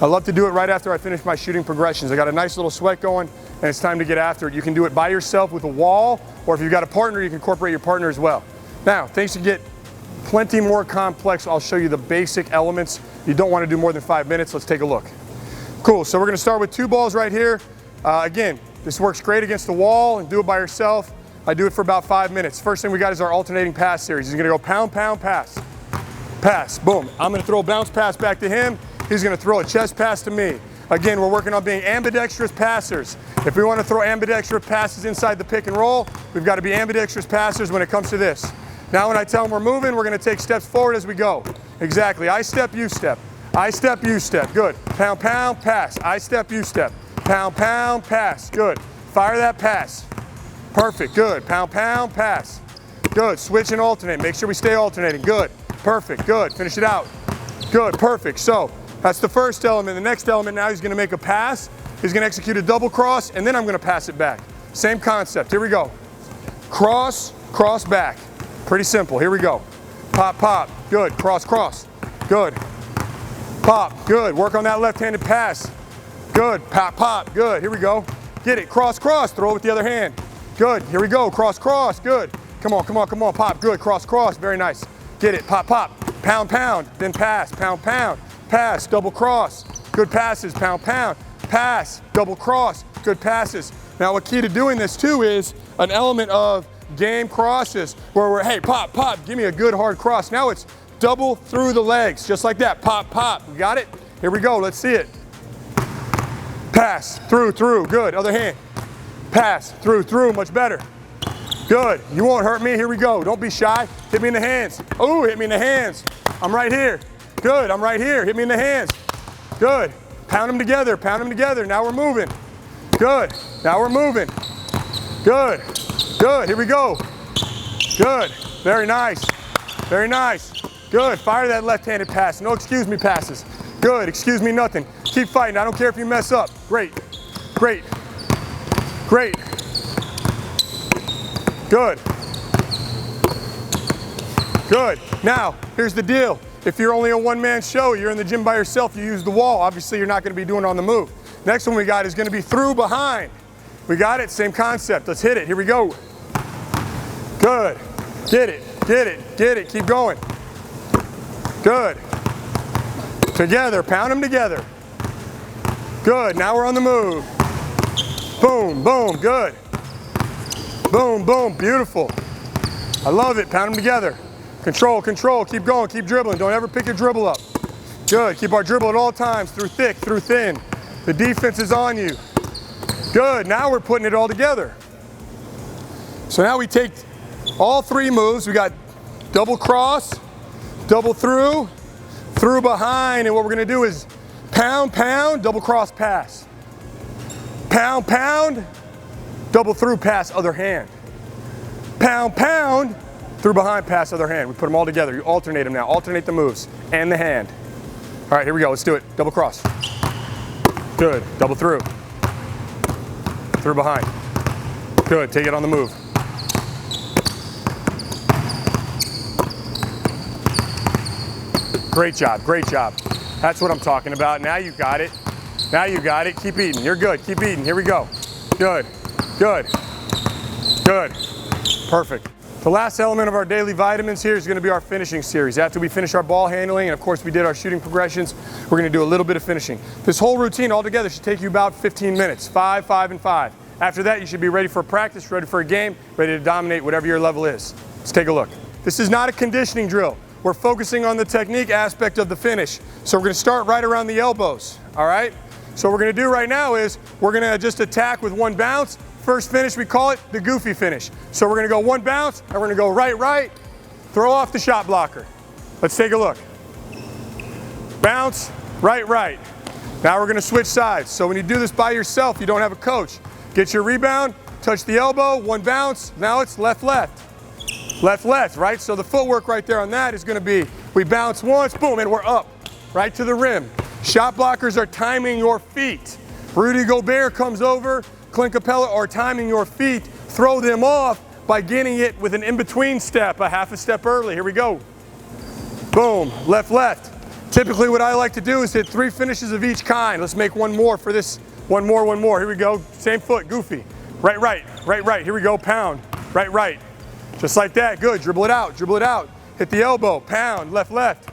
I love to do it right after I finish my shooting progressions. I got a nice little sweat going and it's time to get after it. You can do it by yourself with a wall, or if you've got a partner, you can incorporate your partner as well. Now, things to get plenty more complex. I'll show you the basic elements. You don't want to do more than 5 minutes. Let's take a look. Cool, so we're going to start with 2 balls right here. Again, this works great against the wall and do it by yourself. I do it for about 5 minutes. First thing we got is our alternating pass series. He's going to go pound, pound, pass. Pass, boom. I'm going to throw a bounce pass back to him. He's going to throw a chest pass to me. Again, we're working on being ambidextrous passers. If we want to throw ambidextrous passes inside the pick and roll, we've got to be ambidextrous passers when it comes to this. Now when I tell him we're moving, we're going to take steps forward as we go. Exactly. I step, you step. I step, you step. Good. Pound, pound, pass. I step, you step. Pound, pound, pass. Good. Fire that pass. Perfect. Good. Pound, pound, pass. Good. Switch and alternate. Make sure we stay alternating. Good. Perfect. Good. Finish it out. Good. Perfect. So that's the first element. The next element now, he's going to make a pass. He's going to execute a double cross, and then I'm going to pass it back. Same concept. Here we go. Cross, cross back. Pretty simple. Here we go. Pop, pop. Good. Cross, cross. Good. Pop. Good. Work on that left-handed pass. Good. Pop, pop. Good. Here we go. Get it. Cross, cross. Throw it with the other hand. Good. Here we go. Cross, cross. Good. Come on, come on, come on. Pop. Good. Cross, cross. Very nice. Get it. Pop, pop. Pound, pound. Then pass. Pound, pound. Pass. Double cross. Good passes. Pound, pound. Pass. Double cross. Good passes. Now, a key to doing this too is an element of game crosses where we're, hey, pop, pop. Give me a good hard cross. Now it's double through the legs. Just like that. Pop, pop. We got it? Here we go. Let's see it. Pass. Through, through. Good. Other hand. Pass. Through, through. Much better. Good. You won't hurt me. Here we go. Don't be shy. Hit me in the hands. Oh, hit me in the hands. I'm right here. Good. I'm right here. Hit me in the hands. Good. Pound them together. Pound them together. Now we're moving. Good. Now we're moving. Good. Good. Here we go. Good. Very nice. Very nice. Good. Fire that left-handed pass. No excuse me passes. Good. Excuse me nothing. Keep fighting. I don't care if you mess up. Great. Great. Great. Good. Good. Now, here's the deal. If you're only a one-man show, you're in the gym by yourself, you use the wall. Obviously, you're not going to be doing it on the move. Next one we got is going to be through behind. We got it? Same concept. Let's hit it. Here we go. Good. Get it. Get it. Get it. Keep going. Good. Together. Pound them together. Good. Now we're on the move. Boom. Boom. Good. Boom. Boom. Beautiful. I love it. Pound them together. Control, control, keep going, keep dribbling. Don't ever pick your dribble up. Good, keep our dribble at all times, through thick, through thin. The defense is on you. Good, now we're putting it all together. So now we take all 3 moves. We got double cross, double through, through behind, and what we're gonna do is pound, pound, double cross pass. Pound, pound, double through pass, other hand. pound, pound, through behind, pass other hand. We put them all together. You alternate them now. Alternate the moves and the hand. All right, here we go. Let's do it. Double cross. Good. Double through. Through behind. Good. Take it on the move. Great job. Great job. That's what I'm talking about. Now you got it. Now you got it. Keep eating. You're good. Keep eating. Here we go. Good. Good. Good. Perfect. The last element of our daily vitamins here is going to be our finishing series. After we finish our ball handling, and of course we did our shooting progressions, we're going to do a little bit of finishing. This whole routine altogether should take you about 15 minutes, 5, 5, and 5. After that, you should be ready for practice, ready for a game, ready to dominate whatever your level is. Let's take a look. This is not a conditioning drill. We're focusing on the technique aspect of the finish. So we're going to start right around the elbows, all right? So what we're going to do right now is we're going to just attack with one bounce. First finish, we call it the goofy finish. So we're going to go one bounce, and we're going to go right, right, throw off the shot blocker. Let's take a look. Bounce, right, right. Now we're going to switch sides. So when you do this by yourself, you don't have a coach. Get your rebound, touch the elbow, one bounce. Now it's left, left. Left, left, right? So the footwork right there on that is going to be, we bounce once, boom, and we're up, right to the rim. Shot blockers are timing your feet. Rudy Gobert comes over, Clint Capella are timing your feet, throw them off by getting it with an in-between step, a half a step early. Here we go. Boom, left, left. Typically what I like to do is hit 3 finishes of each kind. Let's make one more for this. One more, one more. Here we go. Same foot, goofy. Right, right, right, right. Here we go, pound. Right, right. Just like that, good. Dribble it out, dribble it out. Hit the elbow, pound, left, left.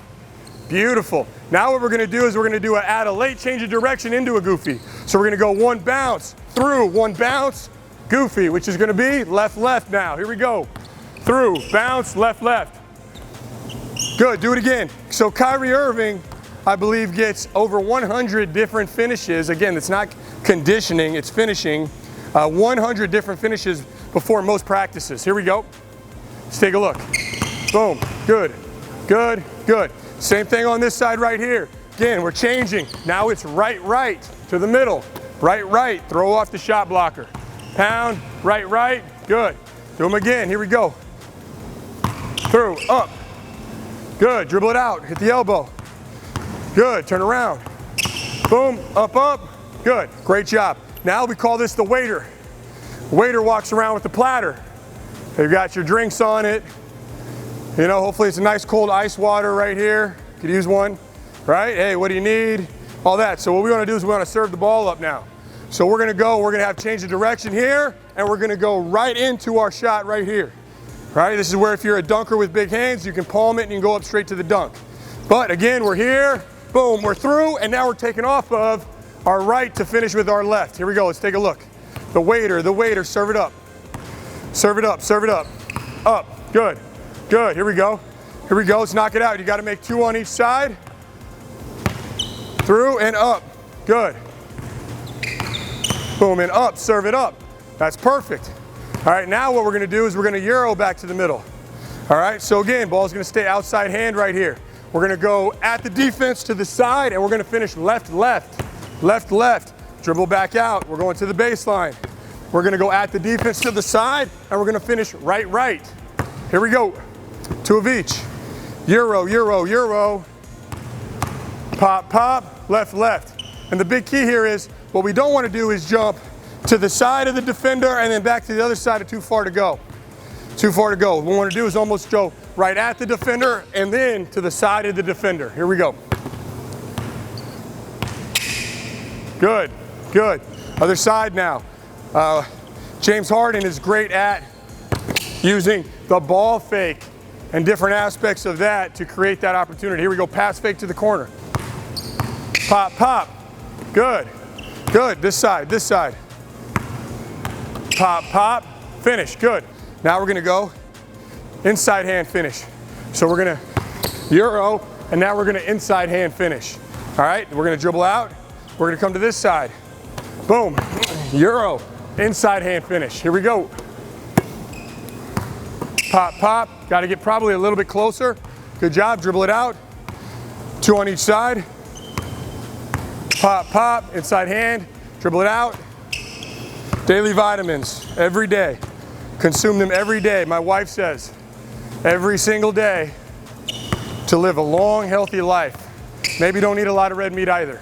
Beautiful. Now what we're gonna do is we're gonna do add a late change of direction into a goofy. So we're gonna go one bounce, through, one bounce, goofy, which is gonna be left, left now. Here we go. Through, bounce, left, left. Good, do it again. So Kyrie Irving, I believe, gets over 100 different finishes. Again, it's not conditioning, it's finishing. 100 different finishes before most practices. Here we go. Let's take a look. Boom, good, good, good. Same thing on this side right here. Again, we're changing. Now it's right, right to the middle. Right, right, throw off the shot blocker. Pound, right, right, good. Do them again, here we go. Through, up. Good, dribble it out, hit the elbow. Good, turn around. Boom, up, up, good, great job. Now we call this the waiter. The waiter walks around with the platter. They've got your drinks on it. You know, hopefully it's a nice cold ice water right here. Could use one, right? Hey, what do you need? All that. So what we want to do is we want to serve the ball up now. So we're going to have change of direction here, and we're going to go right into our shot right here. Right? This is where if you're a dunker with big hands, you can palm it and you can go up straight to the dunk. But again, we're here, boom, we're through, and now we're taking off of our right to finish with our left. Here we go, let's take a look. The waiter, serve it up. Serve it up, serve it up. Up, good, good, here we go. Here we go, let's knock it out. You gotta make 2 on each side. Through and up, good. Boom, and up, serve it up. That's perfect. All right, now what we're gonna do is we're gonna Euro back to the middle. All right, so again, ball's gonna stay outside hand right here. We're gonna go at the defense to the side, and we're gonna finish left, left, left, left. Dribble back out, we're going to the baseline. We're gonna go at the defense to the side, and we're gonna finish right, right. Here we go, 2 of each. Euro, Euro, Euro. Pop, pop, left, left. And the big key here is, what we don't wanna do is jump to the side of the defender and then back to the other side, too far to go. Too far to go. What we want to do is almost go right at the defender and then to the side of the defender. Here we go. Good, good. Other side now. James Harden is great at using the ball fake and different aspects of that to create that opportunity. Here we go, pass fake to the corner. Pop, pop. Good, good. This side, this side. Pop, pop, finish, good. Now we're gonna go inside hand finish. So we're gonna Euro, and now we're gonna inside hand finish. All right, we're gonna dribble out. We're gonna come to this side. Boom, Euro, inside hand finish. Here we go. Pop, pop, gotta get probably a little bit closer. Good job, dribble it out. 2 on each side. Pop, pop, inside hand, dribble it out. Daily vitamins, every day. consume them every day. My wife says, every single day, to live a long, healthy life. Maybe don't eat a lot of red meat either,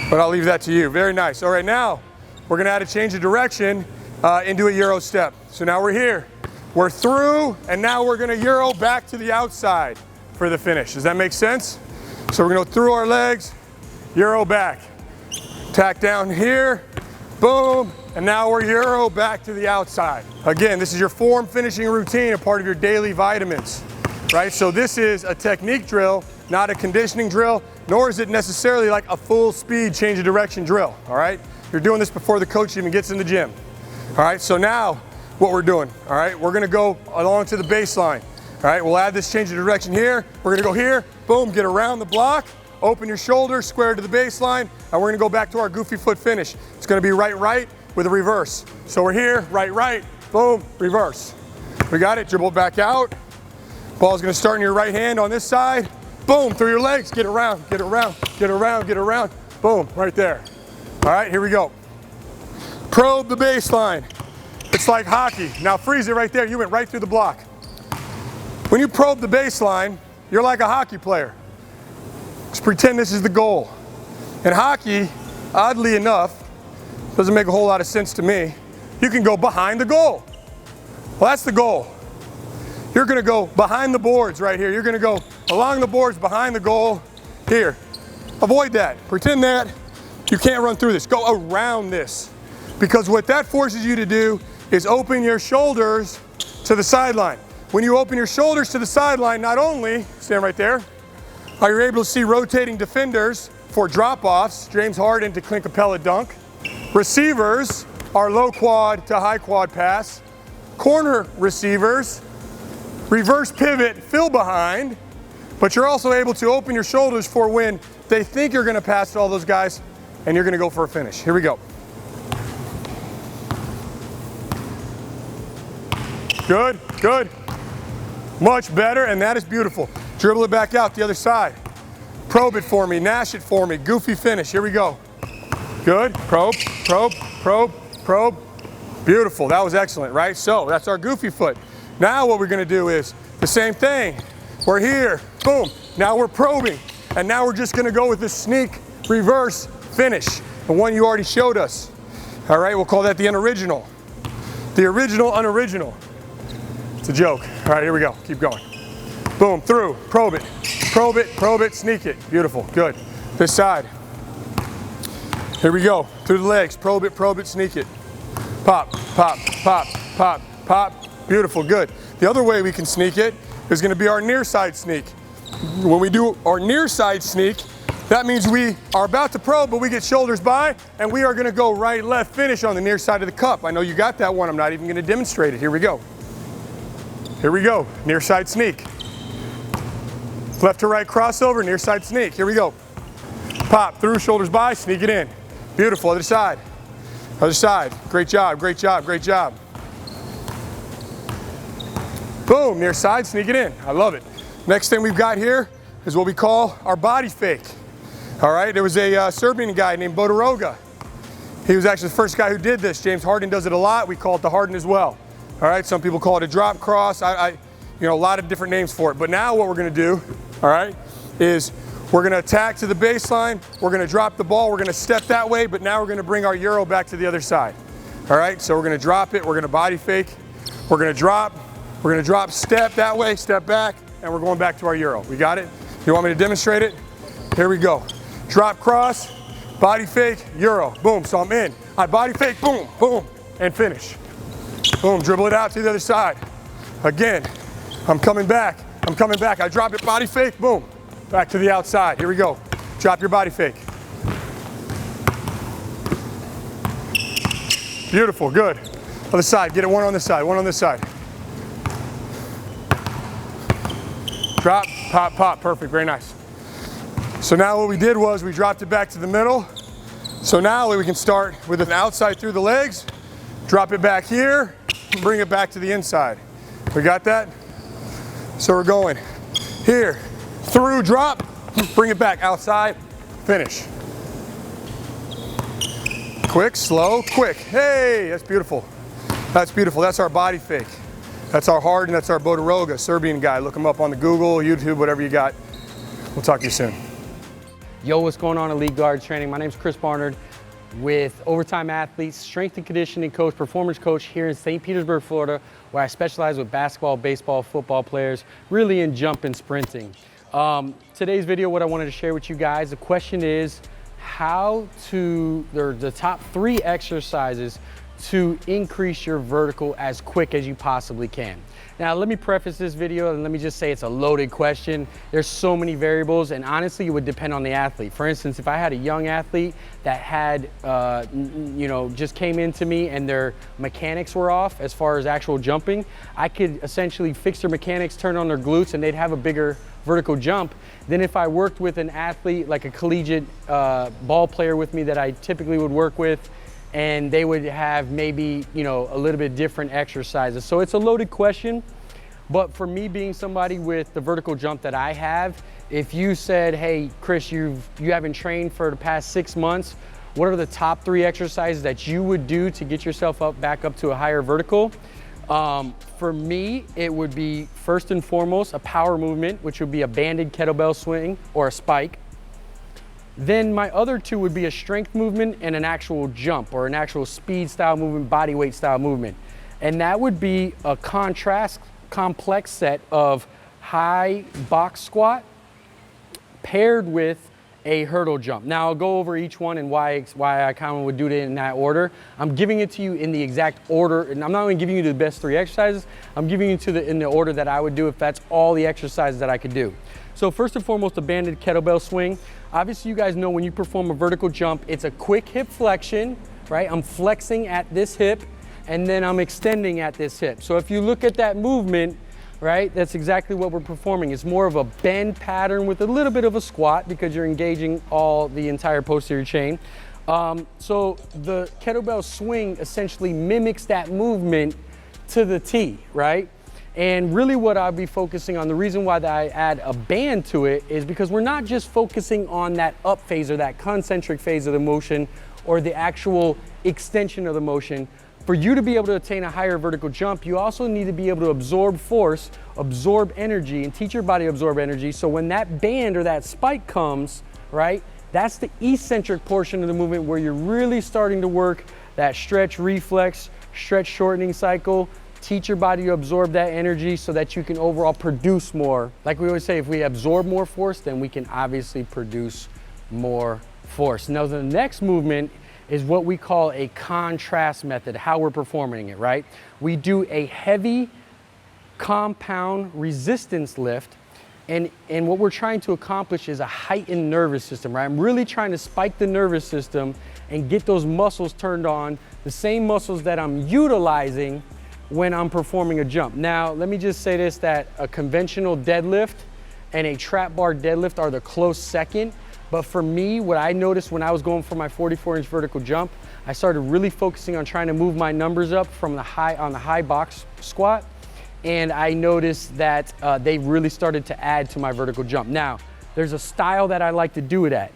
but I'll leave that to you. Very nice. All right, now we're gonna add a change of direction into a Euro step. So now we're here, we're through, and now we're gonna Euro back to the outside for the finish. Does that make sense? So we're gonna go through our legs, Euro back. Tack down here, boom, and now we're Euro back to the outside. Again, this is your form finishing routine, a part of your daily vitamins, right? So this is a technique drill, not a conditioning drill, nor is it necessarily like a full speed change of direction drill, all right? You're doing this before the coach even gets in the gym. All right, so now what we're doing, all right, we're gonna go along to the baseline. All right, we'll add this change of direction here. We're gonna go here, boom, get around the block, open your shoulders, square to the baseline, and we're gonna go back to our goofy foot finish. It's gonna be right with a reverse. So we're here, right, boom, reverse. We got it, dribble it back out. Ball's gonna start in your right hand on this side. Boom, through your legs, get around, boom, right there. All right, here we go. Probe the baseline. It's like hockey. Now freeze it right there, you went right through the block. When you probe the baseline, you're like a hockey player. Just pretend this is the goal. In hockey, oddly enough, doesn't make a whole lot of sense to me, you can go behind the goal. Well, that's the goal. You're gonna go behind the boards right here. You're gonna go along the boards behind the goal here. Avoid that. Pretend that you can't run through this. Go around this. Because what that forces you to do is open your shoulders to the sideline. When you open your shoulders to the sideline, not only, stand right there, are you able to see rotating defenders for drop-offs, James Harden to Clint Capella dunk. Receivers are low quad to high quad pass. Corner receivers, reverse pivot, fill behind, but you're also able to open your shoulders for when they think you're gonna pass to all those guys and you're gonna go for a finish. Here we go. Good, good. Much better, and that is beautiful. Dribble it back out the other side. Probe it for me, Nash it for me. Goofy finish, here we go. Good, probe, probe, probe, probe. Beautiful, that was excellent, right? So that's our goofy foot. Now what we're gonna do is the same thing. We're here, boom. Now we're probing, and now we're just gonna go with this sneak, reverse, finish. The one you already showed us. All right, we'll call that the unoriginal. The original, unoriginal. It's a joke. All right, here we go, keep going. Boom, through, probe it, sneak it. Beautiful, good. This side. Here we go, through the legs, probe it, sneak it. Pop, pop, pop, pop, pop. Beautiful, good. The other way we can sneak it is gonna be our near side sneak. When we do our near side sneak, that means we are about to probe, but we get shoulders by, and we are gonna go right, left, finish on the near side of the cup. I know you got that one, I'm not even gonna demonstrate it. Here we go. Here we go, near side sneak. Left to right crossover, near side sneak. Here we go. Pop, through, shoulders by, sneak it in. Beautiful, other side. Other side, great job, great job, great job. Boom, near side, sneak it in. I love it. Next thing we've got here is what we call our body fake. All right, there was a Serbian guy named Bodoroga. He was actually the first guy who did this. James Harden does it a lot. We call it the Harden as well. All right, some people call it a drop cross. You know, a lot of different names for it. But now what we're gonna do, all right, is we're gonna attack to the baseline, we're gonna drop the ball, we're gonna step that way, but now we're gonna bring our Euro back to the other side. All right, so we're gonna drop it, we're gonna body fake, we're gonna drop, step that way, step back, and we're going back to our Euro. We got it? You want me to demonstrate it? Here we go. Drop cross, body fake, Euro. Boom, so I'm in. I body fake, boom, boom, and finish. Boom, dribble it out to the other side. Again, I'm coming back. I drop it, body fake, boom. Back to the outside, here we go. Drop your body fake. Beautiful, good. Other side, get it one on this side, one on this side. Drop, pop, pop, perfect, very nice. So now what we did was we dropped it back to the middle. So now we can start with an outside through the legs, drop it back here, and bring it back to the inside. We got that? So we're going here, through, drop, bring it back, outside, finish. Quick, slow, quick. Hey, that's beautiful. That's beautiful. That's our body fake. That's our hard, and that's our Bodiroga, Serbian guy. Look him up on the Google, YouTube, whatever you got. We'll talk to you soon. Yo, what's going on, Elite Guard Training? My name is Chris Barnard with Overtime Athletes, strength and conditioning coach, performance coach here in St. Petersburg, Florida, where I specialize with basketball, baseball, football players, really in jump and sprinting. Today's video, what I wanted to share with you guys, the question is the top 3 exercises to increase your vertical as quick as you possibly can. Now, let me preface this video and let me just say it's a loaded question. There's so many variables, and honestly, it would depend on the athlete. For instance, if I had a young athlete that had, just came into me and their mechanics were off as far as actual jumping, I could essentially fix their mechanics, turn on their glutes, and they'd have a bigger vertical jump than if I worked with an athlete like a collegiate ball player with me that I typically would work with, and they would have maybe, a little bit different exercises. So it's a loaded question, but for me being somebody with the vertical jump that I have, if you said, hey, Chris, you haven't trained for the past 6 months, what are the top 3 exercises that you would do to get yourself back up to a higher vertical? For me, it would be first and foremost a power movement, which would be a banded kettlebell swing or a spike. Then my other 2 would be a strength movement and an actual jump or an actual speed style movement, body weight style movement. And that would be a complex set of high box squat paired with a hurdle jump. Now I'll go over each one and why I kind of would do it in that order. I'm giving it to you in the exact order, and I'm not only giving you the best 3 exercises, I'm giving you in the order that I would do if that's all the exercises that I could do. So first and foremost, a banded kettlebell swing. Obviously, you guys know when you perform a vertical jump, it's a quick hip flexion, right? I'm flexing at this hip, and then I'm extending at this hip. So if you look at that movement, right, that's exactly what we're performing. It's more of a bend pattern with a little bit of a squat because you're engaging the entire posterior chain. So the kettlebell swing essentially mimics that movement to the T, right? And really what I'll be focusing on, the reason why I add a band to it is because we're not just focusing on that up phase or that concentric phase of the motion or the actual extension of the motion. For you to be able to attain a higher vertical jump, you also need to be able to absorb force, absorb energy, and teach your body to absorb energy. So when that band or that spike comes, right, that's the eccentric portion of the movement where you're really starting to work that stretch reflex, stretch shortening cycle, teach your body to absorb that energy so that you can overall produce more. Like we always say, if we absorb more force, then we can obviously produce more force. Now the next movement is what we call a contrast method, how we're performing it, right? We do a heavy compound resistance lift, and what we're trying to accomplish is a heightened nervous system, right? I'm really trying to spike the nervous system and get those muscles turned on, the same muscles that I'm utilizing when I'm performing a jump. Now, let me just say this, that a conventional deadlift and a trap bar deadlift are the close second. But for me, what I noticed when I was going for my 44-inch vertical jump, I started really focusing on trying to move my numbers up from the high box squat. And I noticed that they really started to add to my vertical jump. Now, there's a style that I like to do it at.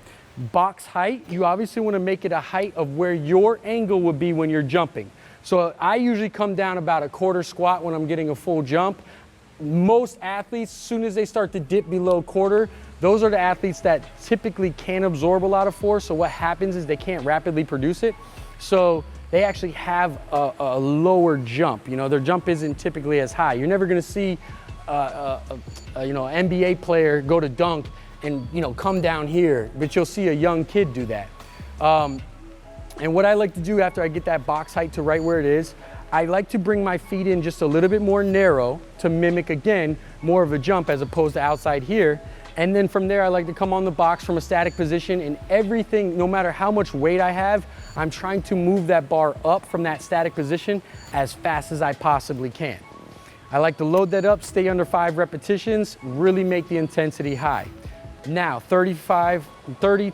Box height, you obviously want to make it a height of where your angle would be when you're jumping. So I usually come down about a quarter squat when I'm getting a full jump. Most athletes, as soon as they start to dip below quarter, those are the athletes that typically can't absorb a lot of force. So what happens is they can't rapidly produce it. So they actually have a lower jump. Their jump isn't typically as high. You're never gonna see an NBA player go to dunk and come down here, but you'll see a young kid do that. And what I like to do after I get that box height to right where it is, I like to bring my feet in just a little bit more narrow to mimic, again, more of a jump as opposed to outside here. And then from there, I like to come on the box from a static position, and everything, no matter how much weight I have, I'm trying to move that bar up from that static position as fast as I possibly can. I like to load that up, stay under 5 repetitions, really make the intensity high. Now, 30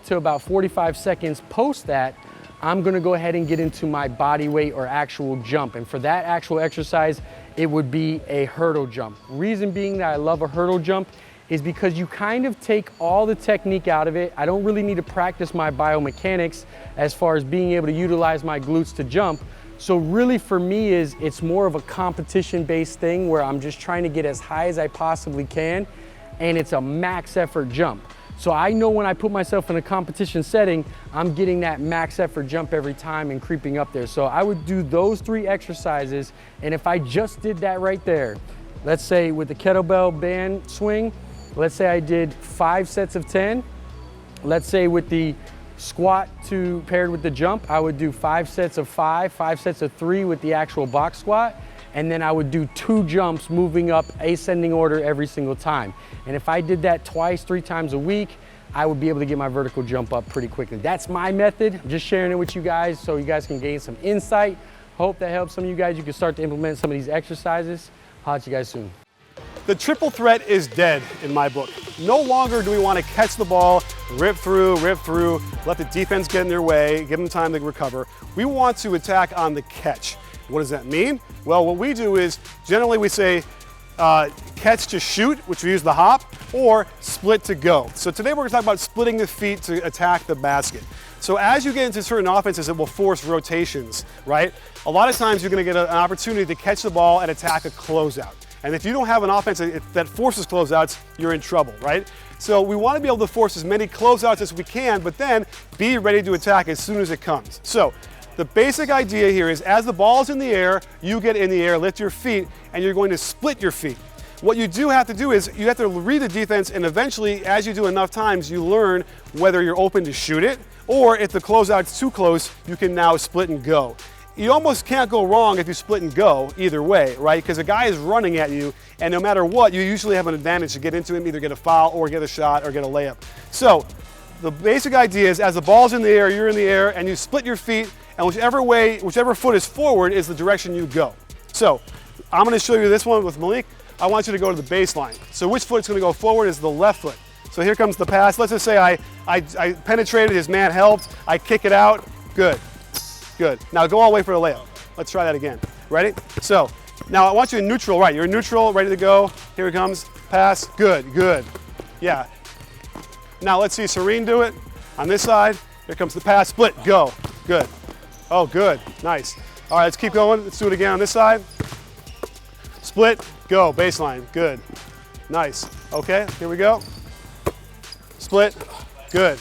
to about 45 seconds post that, I'm gonna go ahead and get into my body weight or actual jump. And for that actual exercise, it would be a hurdle jump. Reason being that I love a hurdle jump is because you kind of take all the technique out of it. I don't really need to practice my biomechanics as far as being able to utilize my glutes to jump. So really for me it's more of a competition-based thing where I'm just trying to get as high as I possibly can, and it's a max effort jump. So I know when I put myself in a competition setting, I'm getting that max effort jump every time and creeping up there. So I would do those 3 exercises, and if I just did that right there, let's say with the kettlebell band swing, let's say I did 5 sets of 10. Let's say with the squat paired with the jump, I would do 5 sets of 5, 5 sets of 3 with the actual box squat, and then I would do 2 jumps moving up ascending order every single time. And if I did that twice, 3 times a week, I would be able to get my vertical jump up pretty quickly. That's my method. I'm just sharing it with you guys so you guys can gain some insight. Hope that helps some of you guys. You can start to implement some of these exercises. I'll at you guys soon. The triple threat is dead in my book. No longer do we want to catch the ball, rip through, let the defense get in their way, give them time to recover. We want to attack on the catch. What does that mean? Well, what we do is generally we say catch to shoot, which we use the hop, or split to go. So today we're going to talk about splitting the feet to attack the basket. So as you get into certain offenses, it will force rotations, right? A lot of times you're going to get an opportunity to catch the ball and attack a closeout. And if you don't have an offense that forces closeouts, you're in trouble, right? So we want to be able to force as many closeouts as we can, but then be ready to attack as soon as it comes. So the basic idea here is as the ball's in the air, you get in the air, lift your feet, and you're going to split your feet. What you do have to do is you have to read the defense, and eventually, as you do enough times, you learn whether you're open to shoot it, or if the closeout's too close, you can now split and go. You almost can't go wrong if you split and go either way, right? Because a guy is running at you, and no matter what, you usually have an advantage to get into him, either get a foul or get a shot or get a layup. So the basic idea is as the ball's in the air, you're in the air, and you split your feet, and whichever foot is forward is the direction you go. So I'm going to show you this one with Malik. I want you to go to the baseline. So which foot's going to go forward is the left foot. So here comes the pass. Let's just say I penetrated, his man helped, I kick it out. Good. Good. Now go all the way for the layup. Let's try that again. Ready? So now I want you in neutral, right? You're in neutral, ready to go. Here it comes. Pass. Good, good. Yeah. Now let's see Serene do it. On this side, here comes the pass. Split. Go. Good. Oh, good. Nice. All right, let's keep going. Let's do it again on this side. Split. Go. Baseline. Good. Nice. Okay, here we go. Split. Good.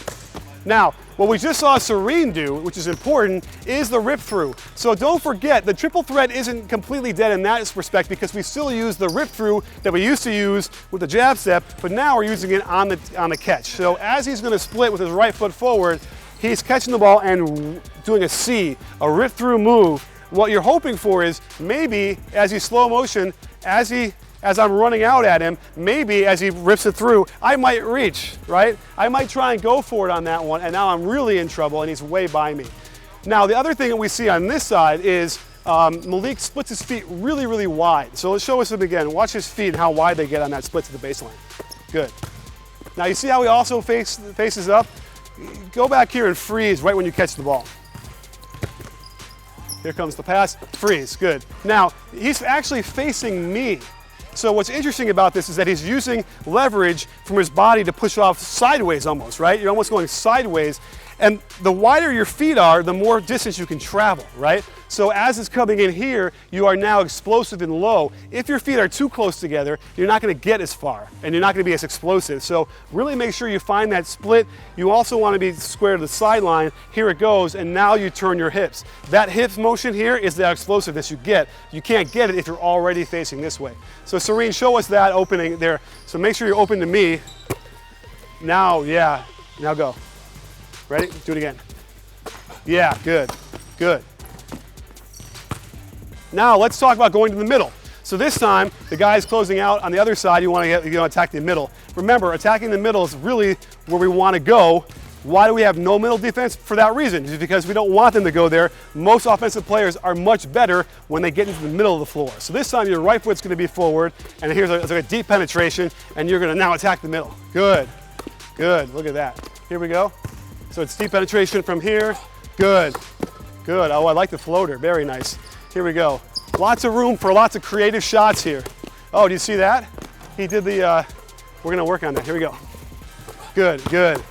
Now, what we just saw Serene do, which is important, is the rip through. So don't forget, the triple threat isn't completely dead in that respect because we still use the rip through that we used to use with the jab step, but now we're using it on the catch. So as he's going to split with his right foot forward, he's catching the ball and doing a C, a rip through move. What you're hoping for is maybe as he's slow motion, as I'm running out at him, maybe as he rips it through, I might reach, right? I might try and go for it on that one, and now I'm really in trouble and he's way by me. Now, the other thing that we see on this side is Malik splits his feet really, really wide. So let's show us him again. Watch his feet and how wide they get on that split to the baseline. Good. Now, you see how he also faces up? Go back here and freeze right when you catch the ball. Here comes the pass, freeze, good. Now, he's actually facing me. So what's interesting about this is that he's using leverage from his body to push off sideways almost, right? You're almost going sideways. And the wider your feet are, the more distance you can travel, right? So as it's coming in here, you are now explosive and low. If your feet are too close together, you're not going to get as far and you're not going to be as explosive. So really make sure you find that split. You also want to be square to the sideline. Here it goes, and now you turn your hips. That hip motion here is the explosiveness you get. You can't get it if you're already facing this way. So Serene, show us that opening there. So make sure you're open to me. Now, yeah, now go. Ready? Do it again. Yeah, good, good. Now let's talk about going to the middle. So this time, the guy is closing out on the other side. You want to attack the middle. Remember, attacking the middle is really where we want to go. Why do we have no middle defense? For that reason, just because we don't want them to go there. Most offensive players are much better when they get into the middle of the floor. So this time, your right foot's going to be forward, and here's a deep penetration, and you're going to now attack the middle. Good, good. Look at that. Here we go. So it's deep penetration from here. Good, good. Oh, I like the floater. Very nice. Here we go. Lots of room for lots of creative shots here. Oh, do you see that? He did the, we're going to work on that. Here we go. Good, good.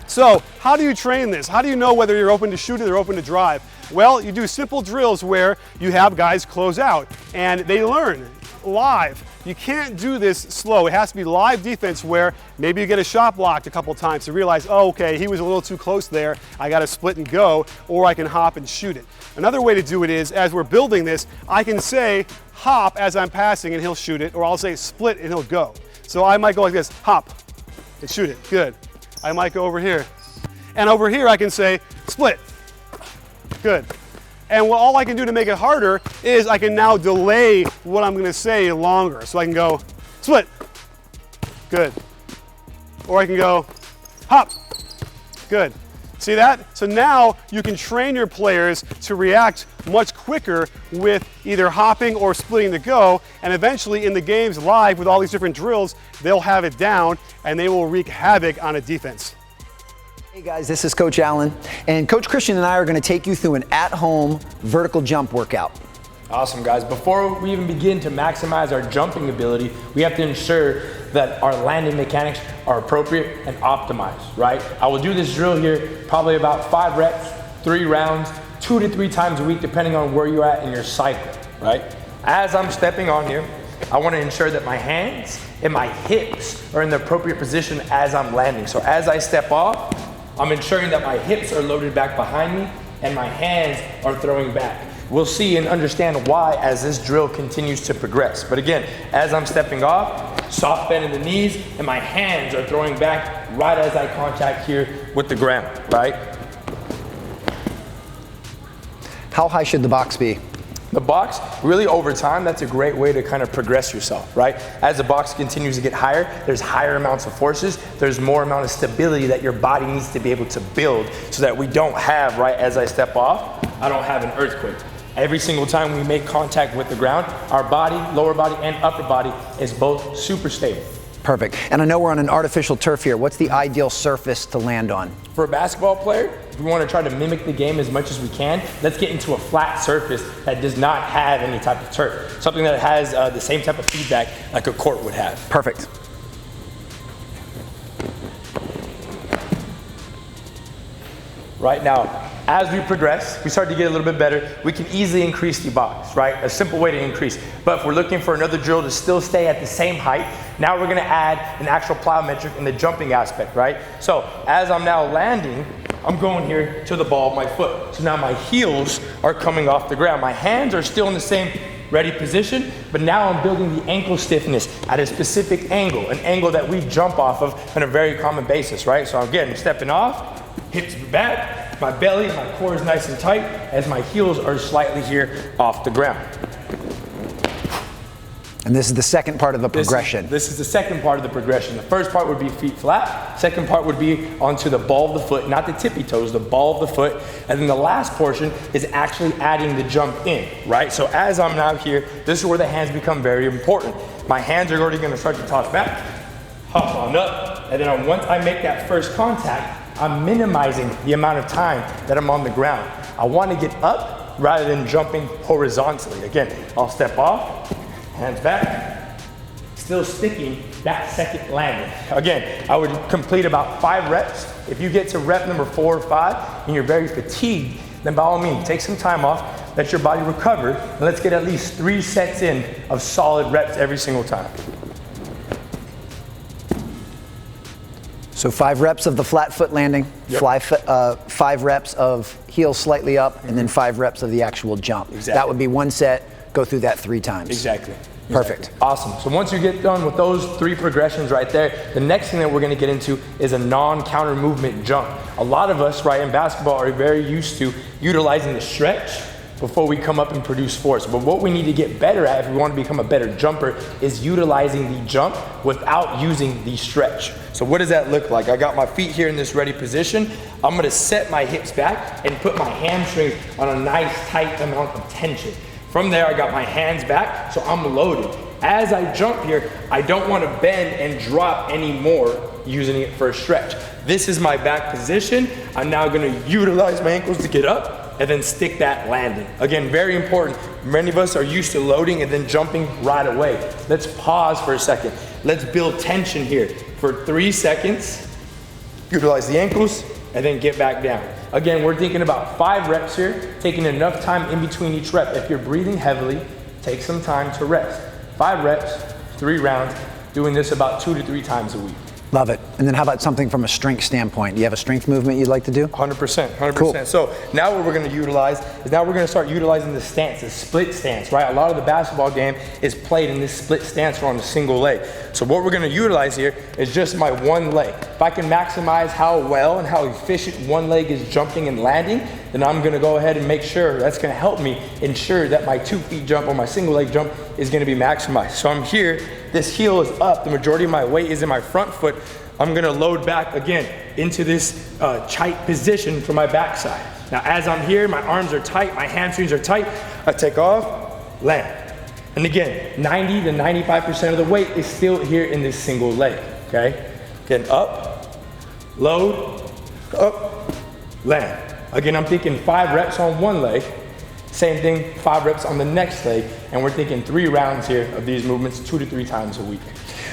So how do you train this? How do you know whether you're open to shoot it or open to drive? Well, you do simple drills where you have guys close out and they learn live. You can't do this slow. It has to be live defense where maybe you get a shot blocked a couple times to realize, oh, okay, he was a little too close there. I got to split and go, or I can hop and shoot it. Another way to do it is, as we're building this, I can say hop as I'm passing and he'll shoot it, or I'll say split and he'll go. So I might go like this, hop and shoot it, good. I might go over here. And over here I can say split, good. And all I can do to make it harder is I can now delay what I'm gonna say longer. So I can go split, good. Or I can go hop, good. See that? So now you can train your players to react much quicker with either hopping or splitting to go, and eventually in the games live with all these different drills, they'll have it down and they will wreak havoc on a defense. Hey guys, this is Coach Allen, and Coach Christian and I are going to take you through an at-home vertical jump workout. Awesome, guys. Before we even begin to maximize our jumping ability, we have to ensure that our landing mechanics are appropriate and optimized, right? I will do this drill here probably about 5 reps, 3 rounds, 2 to 3 times a week, depending on where you're at in your cycle, right? As I'm stepping on here, I want to ensure that my hands and my hips are in the appropriate position as I'm landing. So as I step off, I'm ensuring that my hips are loaded back behind me and my hands are throwing back. We'll see and understand why as this drill continues to progress. But again, as I'm stepping off, soft bend in the knees and my hands are throwing back right as I contact here with the ground, right? How high should the box be? The box, really over time, that's a great way to kind of progress yourself, right? As the box continues to get higher, there's higher amounts of forces, there's more amount of stability that your body needs to be able to build so that we don't have, right, as I step off, I don't have an earthquake. Every single time we make contact with the ground, our body, lower body and upper body is both super stable. Perfect. And I know we're on an artificial turf here. What's the ideal surface to land on? For a basketball player, if we want to try to mimic the game as much as we can, let's get into a flat surface that does not have any type of turf. Something that has the same type of feedback like a court would have. Perfect. Right now, as we progress, we start to get a little bit better, we can easily increase the box, right? A simple way to increase. But if we're looking for another drill to still stay at the same height, now we're gonna add an actual plyometric in the jumping aspect, right? So as I'm now landing, I'm going here to the ball of my foot. So now my heels are coming off the ground. My hands are still in the same ready position, but now I'm building the ankle stiffness at a specific angle, an angle that we jump off of on a very common basis, right? So again, stepping off, hips back, my belly, my core is nice and tight as my heels are slightly here off the ground. And this is the second part of the progression. This is the second part of the progression. The first part would be feet flat. Second part would be onto the ball of the foot, not the tippy toes, the ball of the foot. And then the last portion is actually adding the jump in, right? So as I'm now here, this is where the hands become very important. My hands are already gonna start to toss back, hop on up, and then once I make that first contact, I'm minimizing the amount of time that I'm on the ground. I wanna get up rather than jumping horizontally. Again, I'll step off, hands back, still sticking that second landing. Again, I would complete about 5 reps. If you get to rep number 4 or 5 and you're very fatigued, then by all means, take some time off, let your body recover, and let's get at least 3 sets in of solid reps every single time. So 5 reps of the flat foot landing, Yep. 5 reps of heels slightly up, and then 5 reps of the actual jump. Exactly. That would be 1 set, go through that 3 times. Exactly. Perfect. Awesome. So once you get done with those 3 progressions right there, the next thing that we're gonna get into is a non-counter movement jump. A lot of us, right, in basketball are very used to utilizing the stretch before we come up and produce force. But what we need to get better at if we want to become a better jumper is utilizing the jump without using the stretch. So what does that look like? I got my feet here in this ready position. I'm gonna set my hips back and put my hamstrings on a nice tight amount of tension. From there, I got my hands back, so I'm loaded. As I jump here, I don't want to bend and drop anymore using it for a stretch. This is my back position. I'm now gonna utilize my ankles to get up and then stick that landing. Again, very important. Many of us are used to loading and then jumping right away. Let's pause for a second. Let's build tension here for 3 seconds. Utilize the ankles and then get back down. Again, we're thinking about 5 reps here, taking enough time in between each rep. If you're breathing heavily, take some time to rest. 5 reps, 3 rounds, doing this about 2 to 3 times a week. Love it. And then how about something from a strength standpoint? Do you have a strength movement you'd like to do? 100%, 100%. Cool. So now what we're gonna utilize is now we're gonna start utilizing the stance, the split stance, right? A lot of the basketball game is played in this split stance or on a single leg. So what we're gonna utilize here is just my one leg. If I can maximize how well and how efficient one leg is jumping and landing, then I'm gonna go ahead and make sure that's gonna help me ensure that my 2 feet jump or my single leg jump is gonna be maximized. So I'm here, this heel is up, the majority of my weight is in my front foot. I'm gonna load back again into this tight position for my backside. Now as I'm here, my arms are tight, my hamstrings are tight, I take off, land. And again, 90 to 95% of the weight is still here in this single leg, okay? Again, up, load, up, land. Again, I'm thinking 5 reps on one leg, same thing, 5 reps on the next leg, and we're thinking 3 rounds here of these movements 2 to 3 times a week.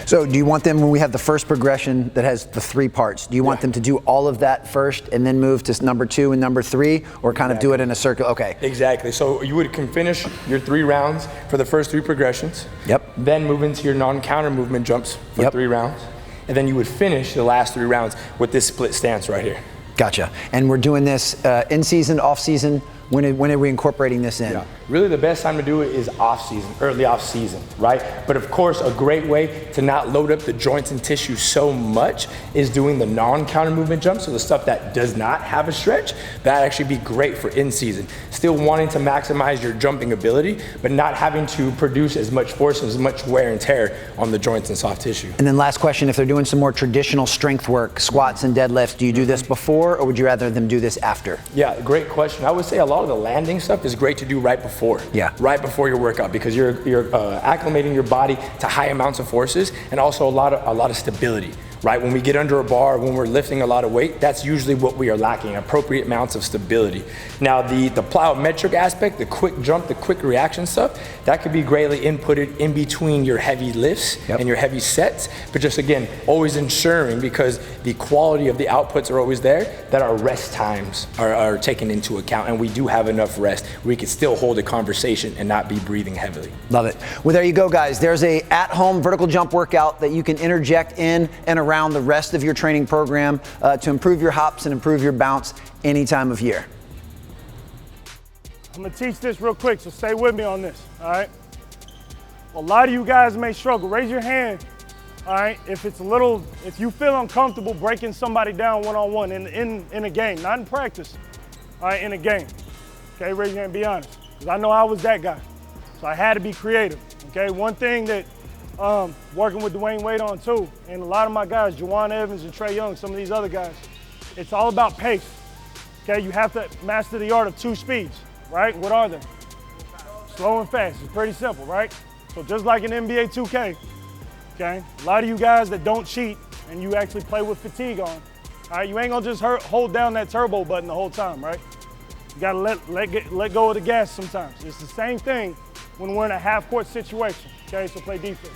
So do you want them, when we have the first progression that has the 3 parts, do you want them to do all of that first and then move to number 2 and number 3, or kind of do it in a circle? Okay. Exactly. So you can finish your 3 rounds for the first 3 progressions. Yep. Then move into your non-counter movement jumps for 3 rounds. And then you would finish the last 3 rounds with this split stance right here. Gotcha. And we're doing this in season, off season? When are we incorporating this in? Yeah. Really the best time to do it is off season, early off season, right? But of course, a great way to not load up the joints and tissue so much is doing the non-counter movement jumps, so the stuff that does not have a stretch. That'd actually be great for in season. Still wanting to maximize your jumping ability, but not having to produce as much force, as much wear and tear on the joints and soft tissue. And then last question, if they're doing some more traditional strength work, squats and deadlifts, do you do this before, or would you rather them do this after? Yeah, great question. I would say a lot of the landing stuff is great to do right before. Yeah. Right before your workout, because you're acclimating your body to high amounts of forces and also a lot of stability. Right, when we get under a bar, when we're lifting a lot of weight, that's usually what we are lacking, appropriate amounts of stability. Now the plyometric aspect, the quick jump, the quick reaction stuff, that could be greatly inputted in between your heavy lifts and your heavy sets, but just again, always ensuring, because the quality of the outputs are always there, that our rest times are taken into account, and we do have enough rest where we can still hold a conversation and not be breathing heavily. Love it. Well, there you go, guys. There's a at-home vertical jump workout that you can interject in and around the rest of your training program to improve your hops and improve your bounce any time of year. I'm gonna teach this real quick, so stay with me on this, all right? A lot of you guys may struggle. Raise your hand, all right, if you feel uncomfortable breaking somebody down one-on-one in a game, not in practice, all right, in a game. Okay, raise your hand, be honest, because I know I was that guy, so I had to be creative, okay? One thing that working with Dwayne Wade on too, and a lot of my guys, Juwan Evans and Trey Young, some of these other guys, it's all about pace. Okay, you have to master the art of 2 speeds, right? What are they? Slow and fast. It's pretty simple, right? So just like in NBA 2K, okay, a lot of you guys that don't cheat and you actually play with fatigue on, all right, you ain't gonna just hold down that turbo button the whole time, right? You gotta let go of the gas sometimes. It's the same thing when we're in a half-court situation, okay? So play defense.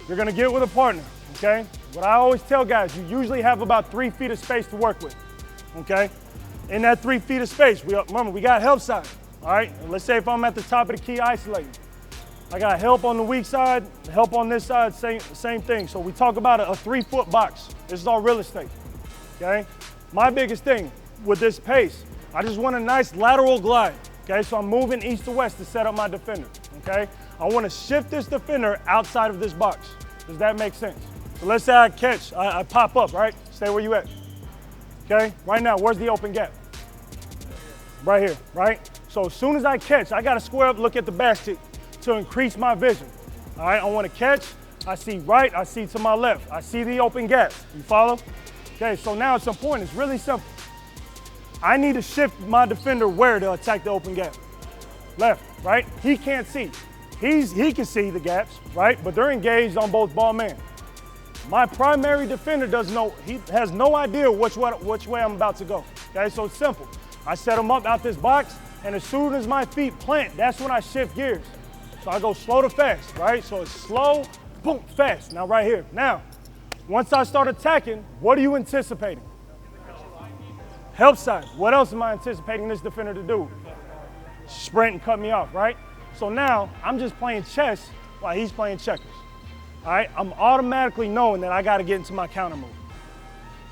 You're gonna get with a partner, okay? What I always tell guys, you usually have about 3 feet of space to work with, okay? In that 3 feet of space, remember, we got help side, all right? Let's say if I'm at the top of the key isolating. I got help on the weak side, help on this side, same thing. So we talk about a 3-foot box. This is all real estate, okay? My biggest thing with this pace, I just want a nice lateral glide, okay? So I'm moving east to west to set up my defender, okay? I want to shift this defender outside of this box. Does that make sense? So let's say I catch, I pop up, right? Stay where you at, okay? Right now, where's the open gap? Right here, right? So as soon as I catch, I got to square up, look at the basket to increase my vision, all right? I want to catch, I see right, I see to my left. I see the open gap, you follow? Okay, so now it's important, it's really simple. I need to shift my defender where to attack the open gap. Left, right? He can't see. He can see the gaps, right? But they're engaged on both ball man. My primary defender he has no idea which way I'm about to go. Okay, so it's simple. I set him up out this box, and as soon as my feet plant, that's when I shift gears. So I go slow to fast, right? So it's slow, boom, fast. Now right here. Now, once I start attacking, what are you anticipating? Help side. What else am I anticipating this defender to do? Sprint and cut me off, right? So now I'm just playing chess while he's playing checkers. All right, I'm automatically knowing that I got to get into my counter move.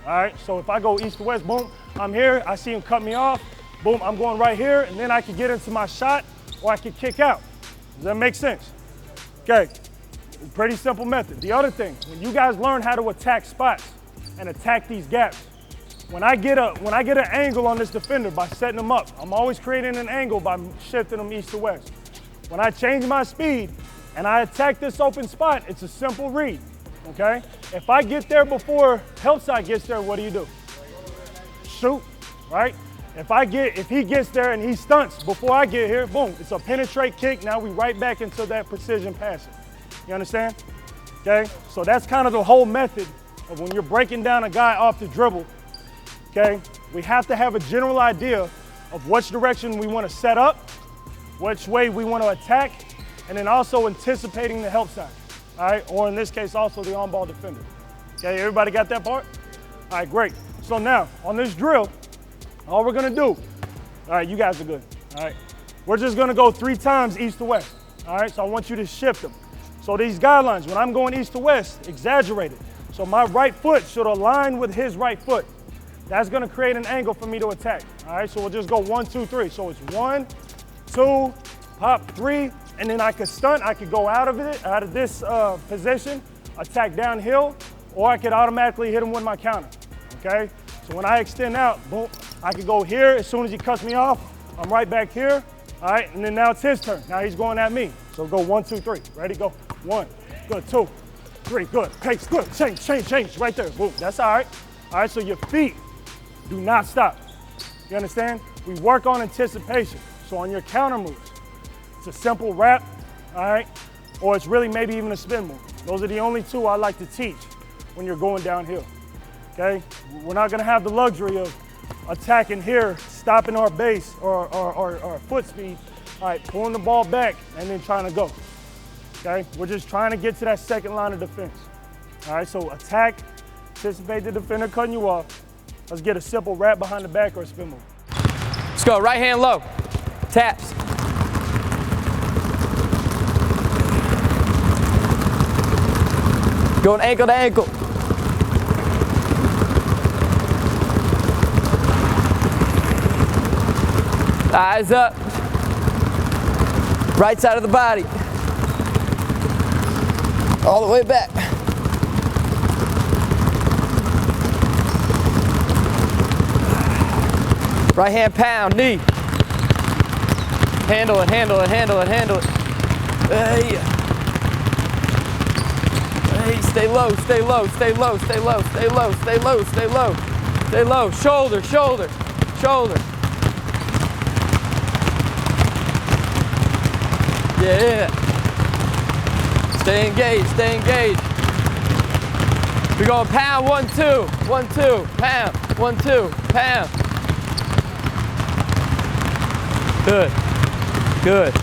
All right, so if I go east to west, boom, I'm here, I see him cut me off, boom, I'm going right here, and then I can get into my shot or I can kick out. Does that make sense? Okay, pretty simple method. The other thing, when you guys learn how to attack spots and attack these gaps, when I get an angle on this defender by setting them up, I'm always creating an angle by shifting them east to west. When I change my speed and I attack this open spot, it's a simple read, okay? If I get there before help side gets there, what do? Shoot, right? If he gets there and he stunts before I get here, boom, it's a penetrate kick. Now we right back into that precision passing. You understand? Okay, so that's kind of the whole method of when you're breaking down a guy off the dribble. Okay, we have to have a general idea of which direction we want to set up, which way we want to attack, and then also anticipating the help side, all right? Or in this case, also the on-ball defender. Okay, everybody got that part? All right, great. So now, on this drill, all we're gonna do, all right, you guys are good, all right? We're just gonna go 3 times east to west, all right? So I want you to shift them. So these guidelines, when I'm going east to west, exaggerate it. So my right foot should align with his right foot. That's gonna create an angle for me to attack, all right? So we'll just go 1, 2, 3. So it's 1, 2, pop, 3, and then I could stunt, I could go out of this position, attack downhill, or I could automatically hit him with my counter, okay? So when I extend out, boom, I could go here. As soon as he cuts me off, I'm right back here, all right? And then now it's his turn. Now he's going at me. So go 1, 2, 3. Ready, go. 1, good, 2, 3, good. Pace, good. Change, right there. Boom, that's all right. All right, so your feet do not stop. You understand? We work on anticipation. So on your counter moves, it's a simple wrap, all right? Or it's really maybe even a spin move. Those are the only 2 I like to teach when you're going downhill, okay? We're not gonna have the luxury of attacking here, stopping our base or our foot speed, all right, pulling the ball back and then trying to go, okay? We're just trying to get to that second line of defense, all right? So attack, anticipate the defender cutting you off. Let's get a simple wrap behind the back or a spin move. Let's go, right hand low, taps. Going ankle to ankle. Eyes up. Right side of the body. All the way back. Right hand pound, knee. Handle it, handle it, handle it, handle it. Hey. Hey, stay low, stay low, stay low, stay low, stay low, stay low, stay low. Stay low, shoulder, shoulder, shoulder. Yeah. Stay engaged, stay engaged. We're going pound, 1, 2, 1, 2, pound, 1, 2, pound. Good, good,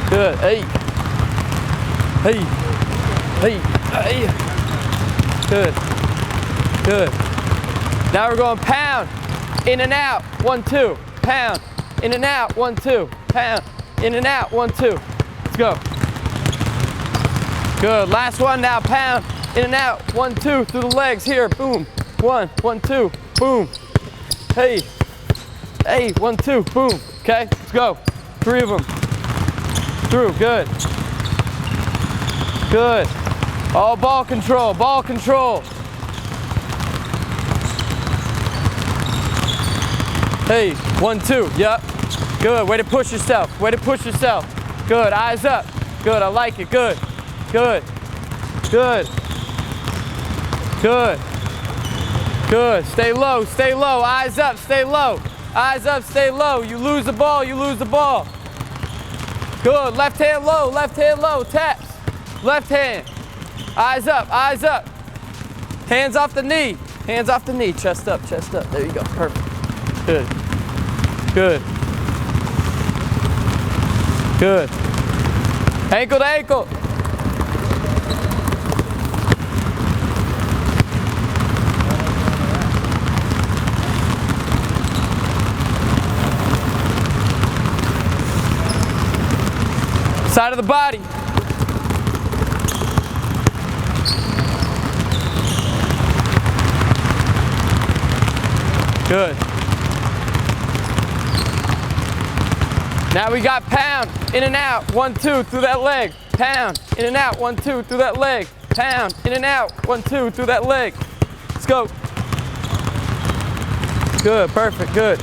good. Hey, hey, hey, hey. Good, good. Now we're going pound, in and out, 1, 2, pound, in and out, 1, 2, pound, in and out, 1, 2. Let's go. Good, last one now, pound, in and out, 1, 2, through the legs here, boom. 1, 1, 2, boom. Hey, hey, 1, 2, boom. Okay, let's go. 3 of them. Through, good. Good. All ball control, ball control. Hey, 1, 2, yep. Good, way to push yourself, way to push yourself. Good, eyes up. Good, I like it, good. Good, good. Good. Good, stay low, eyes up, stay low. Eyes up, stay low. You lose the ball, you lose the ball. Good, left hand low, taps. Left hand. Eyes up, eyes up. Hands off the knee, chest up, chest up. There you go, perfect. Good, good, good. Ankle to ankle. Side of the body. Good. Now we got pound, in and out, 1, 2, through that leg. Pound, in and out, 1, 2, through that leg. Pound, in and out, 1, 2, through that leg. Let's go. Good, perfect, good.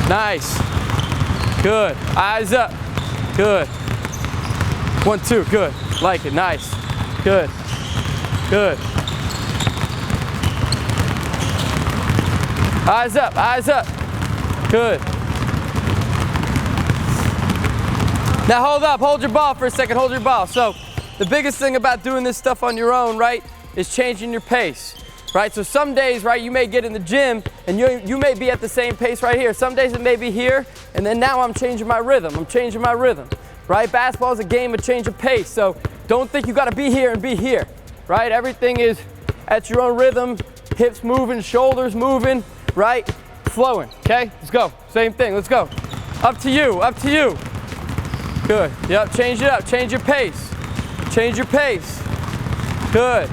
Nice. Good, eyes up. Good. 1, 2, good. Like it, nice. Good. Good. Eyes up, eyes up. Good. Now hold up, hold your ball for a second, hold your ball. So the biggest thing about doing this stuff on your own, right, is changing your pace, right? So some days, right, you may get in the gym and you may be at the same pace right here. Some days it may be here, and then now I'm changing my rhythm, right? Basketball is a game of change of pace, so don't think you gotta be here and be here, right? Everything is at your own rhythm, hips moving, shoulders moving, right? Flowing, okay? Let's go, same thing, let's go. Up to you, up to you. Good, yep, change it up, change your pace. Change your pace. Good.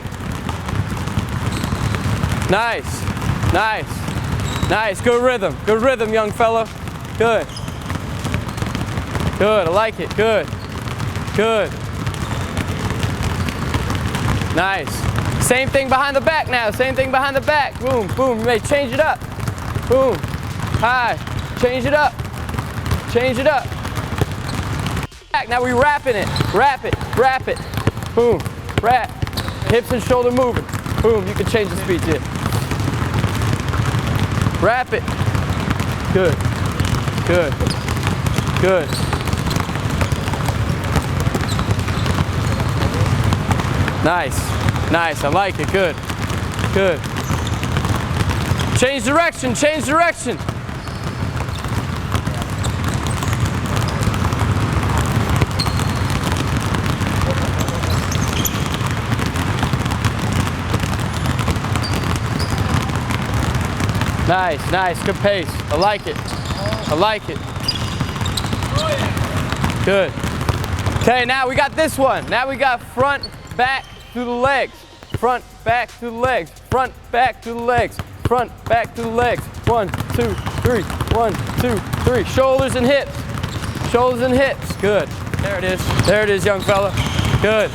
Nice, nice, nice, good rhythm, young fella. Good. Good, I like it, good, good. Nice. Same thing behind the back now, same thing behind the back. Boom, boom, you may change it up. Boom, high, change it up, change it up. Now we wrapping it, wrap it, wrap it. Boom, wrap, hips and shoulder moving. Boom, you can change the speed here. Wrap it. Good, good, good. Nice, nice, I like it, good, good. Change direction, change direction. Nice, nice, good pace. I like it. I like it. Good. Okay, now we got this one. Now we got front, back, through the legs. Front, back, through the legs. Front, back, through the legs. Front, back, through the legs. 1, 2, 3. 1, 2, 3. Shoulders and hips. Shoulders and hips. Good. There it is. There it is, young fella. Good.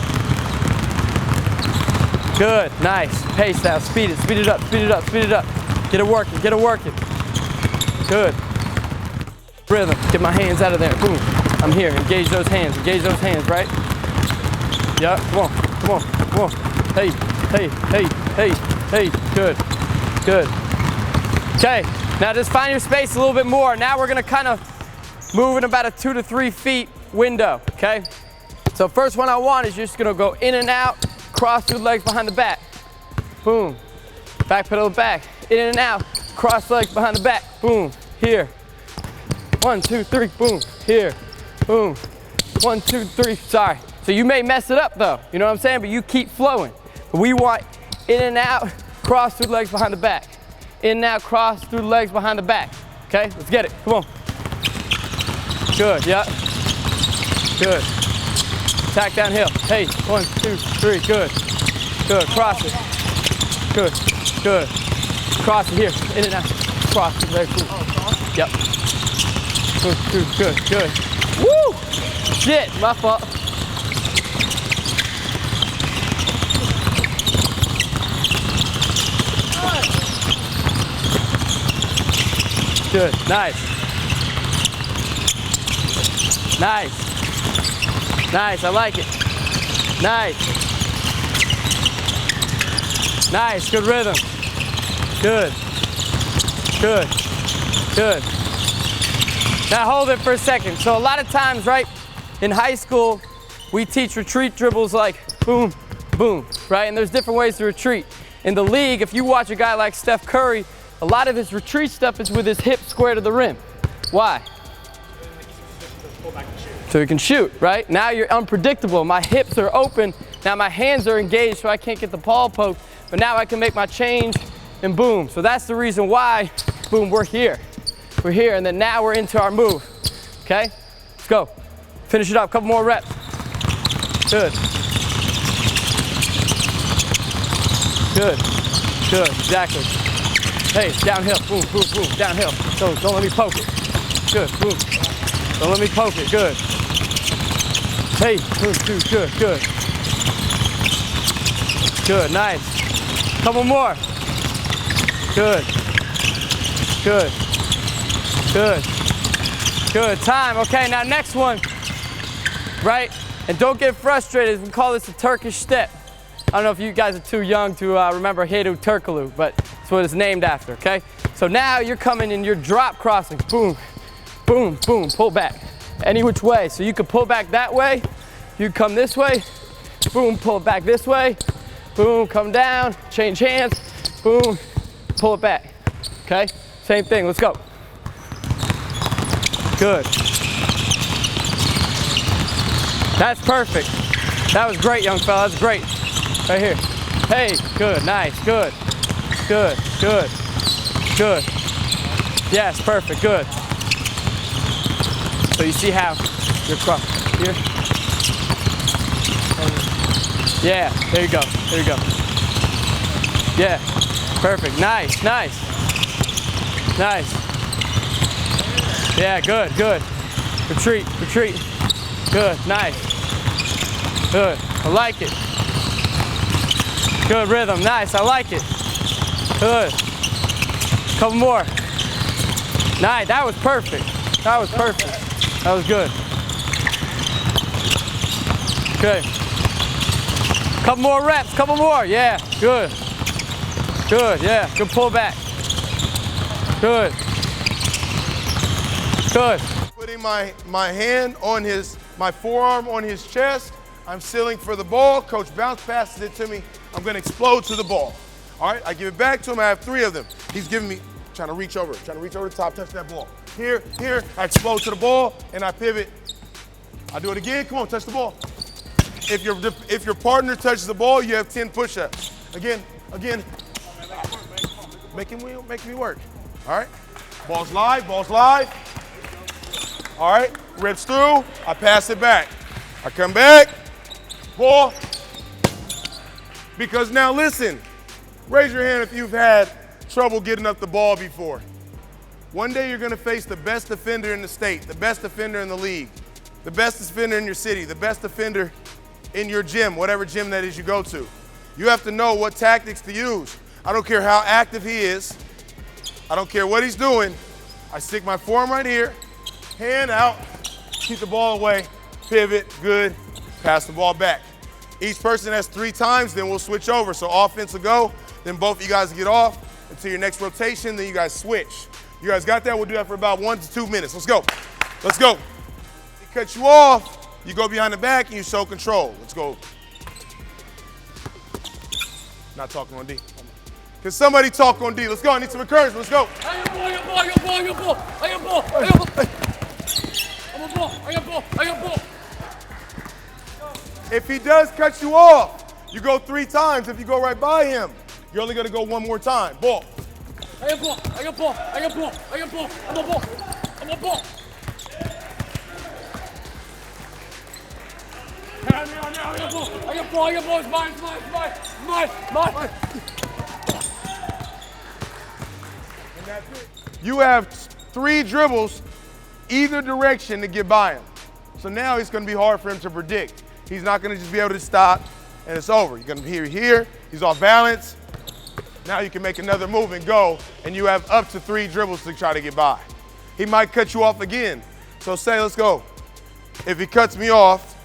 Good. Nice. Pace now. Speed it. Speed it up. Speed it up. Speed it up. Get it working, get it working. Good. Rhythm, get my hands out of there, boom. I'm here, engage those hands, right? Yeah, come on, come on, come on. Hey, hey, hey, hey, hey, good, good. Okay, now just find your space a little bit more. Now we're gonna kind of move in about a 2 to 3 feet window, okay? So first one I want is you're just gonna go in and out, cross through the legs behind the back. Boom, back pedal back. In and out, cross legs behind the back, boom, here. 1, 2, 3, boom, here, boom. 1, 2, 3, sorry. So you may mess it up though, you know what I'm saying? But you keep flowing. But we want in and out, cross through the legs behind the back. In and out, cross through the legs behind the back. Okay, let's get it, come on. Good, yeah. Good. Attack downhill. Hey, 1, 2, 3, good. Good, cross it. Good, good. Cross it here, in and out, cross it, very cool. Yep. Good, good, good, good. Woo! Shit, my fault. Good, nice. Nice. Nice, I like it. Nice. Nice, good rhythm. Good, good, good. Now hold it for a second. So a lot of times, right, in high school, we teach retreat dribbles like boom, boom, right? And there's different ways to retreat. In the league, if you watch a guy like Steph Curry, a lot of his retreat stuff is with his hip square to the rim. Why? So he can shoot, right? Now you're unpredictable. My hips are open. Now my hands are engaged, so I can't get the ball poked. But now I can make my change. And boom, so that's the reason why, boom, we're here. We're here, and then now we're into our move, okay? Let's go. Finish it up, couple more reps. Good. Good, good, exactly. Hey, downhill, boom, boom, boom, downhill. Don't let me poke it. Good, boom. Don't let me poke it, good. Hey, boom, good, good. Good, nice. Couple more. Good, good, good, good. Time, okay, now next one, right? And don't get frustrated, we call this a Turkish step. I don't know if you guys are too young to remember Hedu Turkoglu, but it's what it's named after, okay? So now you're coming in your drop crossing, boom, boom, boom, pull back. Any which way, so you can pull back that way, you come this way, boom, pull back this way, boom, come down, change hands, boom, pull it back, okay? Same thing, let's go. Good. That's perfect. That was great, young fella, that's great. Right here. Hey, good, nice, good, good, good, good. Yes, perfect, good. So you see how you're cross here? Yeah, there you go, there you go. Yeah, perfect, nice, nice, nice. Yeah, good, good. Retreat, retreat. Good, nice. Good, I like it. Good rhythm, nice, I like it. Good. Couple more. Nice, that was perfect. That was perfect. That was good. Good. Couple more reps, couple more, yeah, good. Good, yeah, good pullback. Good. Good. Putting my hand on my forearm on his chest. I'm sealing for the ball. Coach bounce passes it to me. I'm gonna explode to the ball. All right, I give it back to him. I have 3 of them. He's giving me, trying to reach over the top, touch that ball. Here, I explode to the ball and I pivot. I do it again, come on, touch the ball. If your partner touches the ball, you have 10 push-ups. Again. Make me work. All right, ball's live. All right, rips through, I pass it back. I come back, ball. Because now listen, raise your hand if you've had trouble getting up the ball before. One day you're gonna face the best defender in the state, the best defender in the league, the best defender in your city, the best defender in your gym, whatever gym that is you go to. You have to know what tactics to use. I don't care how active he is. I don't care what he's doing. I stick my forearm right here, hand out, keep the ball away, pivot, good, pass the ball back. Each person has 3 times, then we'll switch over. So offense will go, then both of you guys get off until your next rotation, then you guys switch. You guys got that? We'll do that for about 1 to 2 minutes. Let's go. Let's go. He cuts you off, you go behind the back and you show control. Let's go. Not talking on D. Can somebody talk on D? Let's go, I need some encouragement, let's go. I got ball. If he does cut you off, you go 3 times. If you go right by him, you're only gonna go 1 more time. Ball. I got ball. I'm a ball. I got ball. It's mine. And that's it. You have 3 dribbles either direction to get by him. So now it's gonna be hard for him to predict. He's not gonna just be able to stop and it's over. You're gonna be here, he's off balance. Now you can make another move and go, and you have up to 3 dribbles to try to get by. He might cut you off again. So say, let's go. If he cuts me off,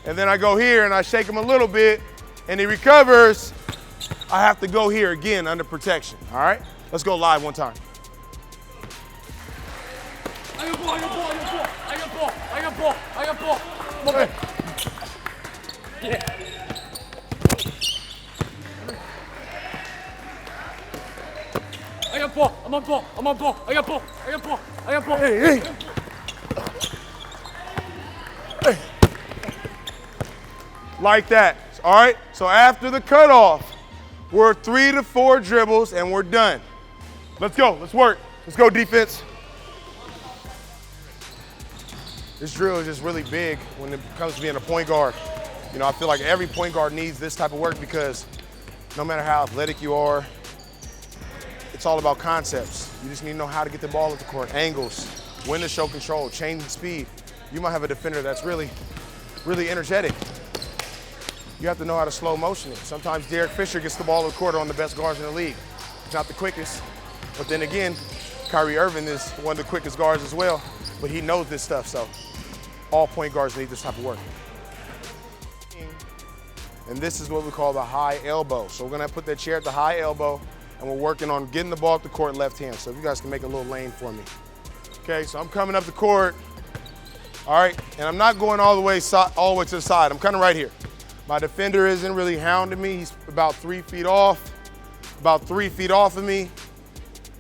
and then I go here and I shake him a little bit, and he recovers, I have to go here again under protection, all right? Let's go live one time. I got ball. Hey. Yeah. I got ball. I'm on ball. I got ball. Hey. Like that, all right? So after the cutoff, we're 3 to 4 dribbles and we're done. Let's go, let's work. Let's go defense. This drill is just really big when it comes to being a point guard. You know, I feel like every point guard needs this type of work because no matter how athletic you are, it's all about concepts. You just need to know how to get the ball at the court, angles, when to show control, changing speed. You might have a defender that's really energetic. You have to know how to slow motion it. Sometimes Derek Fisher gets the ball at the court on the best guards in the league. He's not the quickest, but then again, Kyrie Irving is one of the quickest guards as well, but he knows this stuff, so all point guards need this type of work. And this is what we call the high elbow. So we're gonna put that chair at the high elbow, and we're working on getting the ball up the court left hand. So if you guys can make a little lane for me. Okay, so I'm coming up the court. All right, and I'm not going all the way to the side. I'm kind of right here. My defender isn't really hounding me. He's about 3 feet off, of me.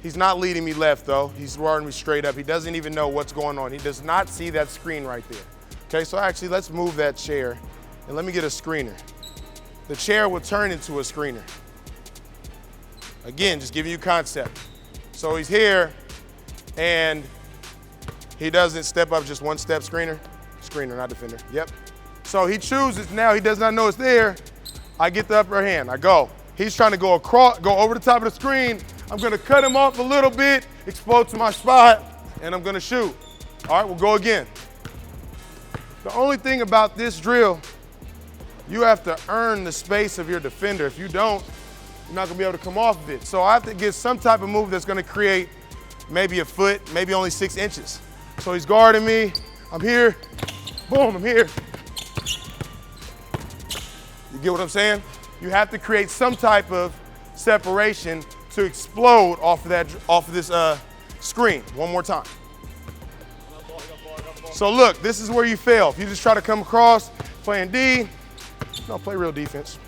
He's not leading me left though. He's running me straight up. He doesn't even know what's going on. He does not see that screen right there. Okay, so actually let's move that chair and let me get a screener. The chair will turn into a screener. Again, just giving you concept. So he's here and he doesn't step up, just one step screener. Screener, not defender, yep. So he chooses now, he does not know it's there. I get the upper hand, I go. He's trying to go across, go over the top of the screen. I'm gonna cut him off a little bit, explode to my spot, and I'm gonna shoot. All right, we'll go again. The only thing about this drill, you have to earn the space of your defender. If you don't, you're not gonna be able to come off of it. So I have to get some type of move that's gonna create maybe a foot, maybe only 6 inches. So he's guarding me, I'm here, boom, I'm here. You get what I'm saying? You have to create some type of separation to explode off of this screen. One more time. So look, this is where you fail. If you just try to come across, playing D, no, play real defense.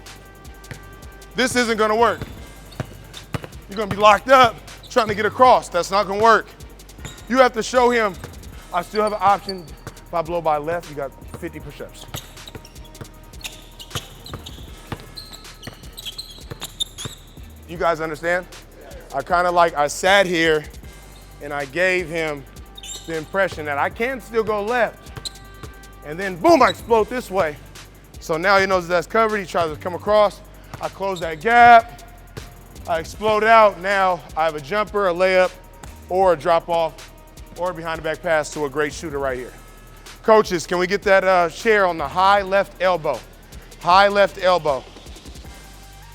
This isn't gonna work. You're gonna be locked up trying to get across. That's not gonna work. You have to show him, I still have an option. If I blow by left, you got 50 push-ups. You guys understand? I sat here and I gave him the impression that I can still go left. And then boom, I explode this way. So now he knows that's covered, he tries to come across. I close that gap, I explode out. Now I have a jumper, a layup, or a drop off, or a behind the back pass to a great shooter right here. Coaches, can we get that chair on the high left elbow? High left elbow.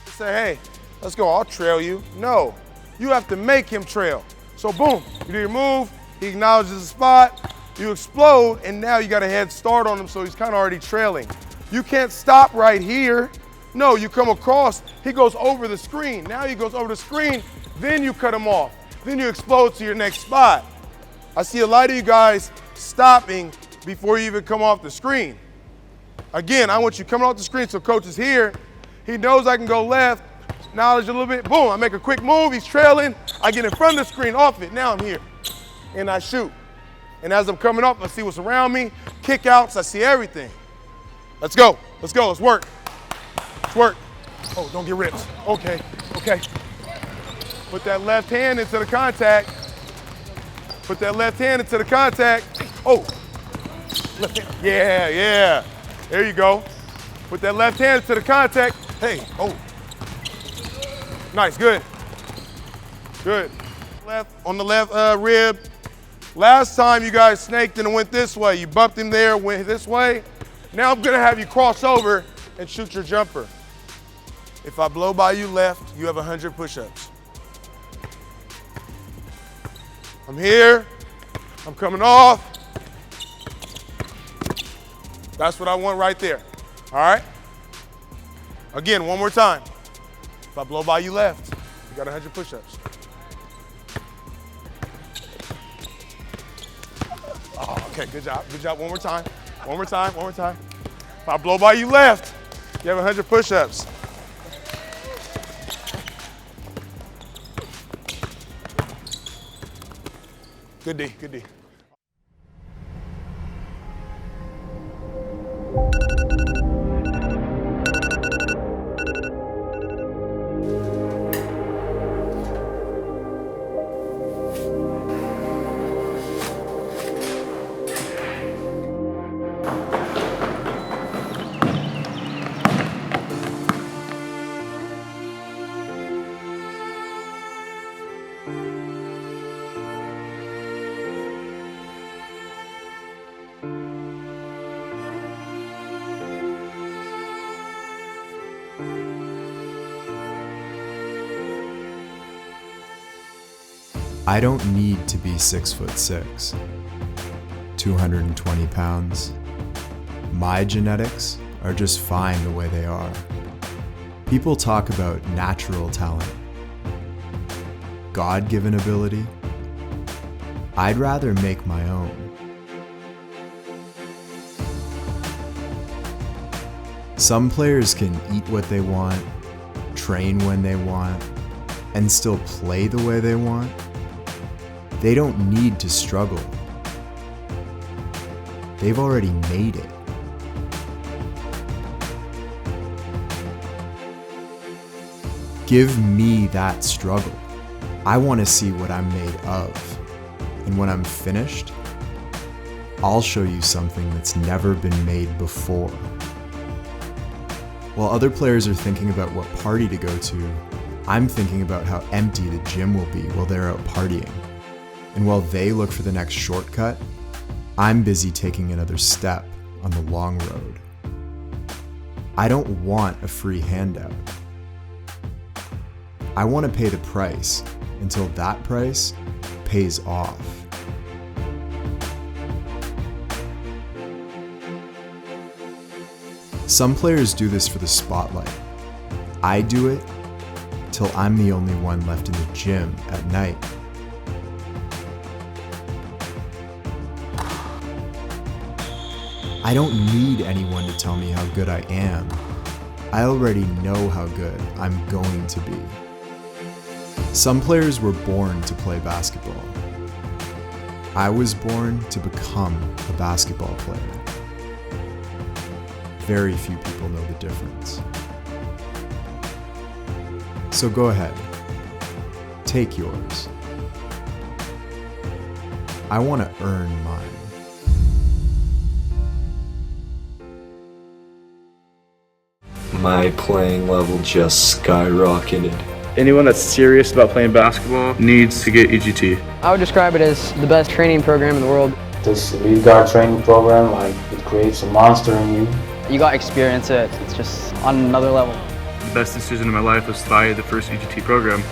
Say, hey, let's go, I'll trail you. No, you have to make him trail. So boom, you do your move, he acknowledges the spot, you explode, and now you got a head start on him, so he's kind of already trailing. You can't stop right here. No, you come across, he goes over the screen. Now he goes over the screen, then you cut him off. Then you explode to your next spot. I see a lot of you guys stopping before you even come off the screen. Again, I want you coming off the screen, so coach is here. He knows I can go left, knowledge a little bit, boom, I make a quick move, he's trailing, I get in front of the screen, off it, now I'm here, and I shoot. And as I'm coming up, I see what's around me, kick outs, I see everything. Let's go, let's go, let's work. Let's work. Oh, don't get ripped. Okay, okay. Put that left hand into the contact. Put that left hand into the contact. Oh, left hand. Yeah, yeah. There you go. Put that left hand into the contact. Hey, oh. Nice, good. Good. Left, on the left rib. Last time you guys snaked and went this way. You bumped him there, went this way. Now I'm gonna have you cross over and shoot your jumper. If I blow by you left, you have 100 push-ups. I'm here, I'm coming off. That's what I want right there, all right? Again, one more time. If I blow by you left, you got 100 push-ups. Oh, okay, good job, one more time. One more time, one more time. If I blow by you left, you have 100 push-ups. Good D, good D. I don't need to be 6'6", 220 pounds. My genetics are just fine the way they are. People talk about natural talent, God-given ability. I'd rather make my own. Some players can eat what they want, train when they want, and still play the way they want. They don't need to struggle. They've already made it. Give me that struggle. I want to see what I'm made of. And when I'm finished, I'll show you something that's never been made before. While other players are thinking about what party to go to, I'm thinking about how empty the gym will be while they're out partying. And while they look for the next shortcut, I'm busy taking another step on the long road. I don't want a free handout. I want to pay the price until that price pays off. Some players do this for the spotlight. I do it till I'm the only one left in the gym at night. I don't need anyone to tell me how good I am. I already know how good I'm going to be. Some players were born to play basketball. I was born to become a basketball player. Very few people know the difference. So go ahead, take yours. I want to earn mine. My playing level just skyrocketed. Anyone that's serious about playing basketball needs to get EGT. I would describe it as the best training program in the world. This lead guard training program, it creates a monster in you. You got experience it. It's just on another level. The best decision of my life was to buy the first EGT program.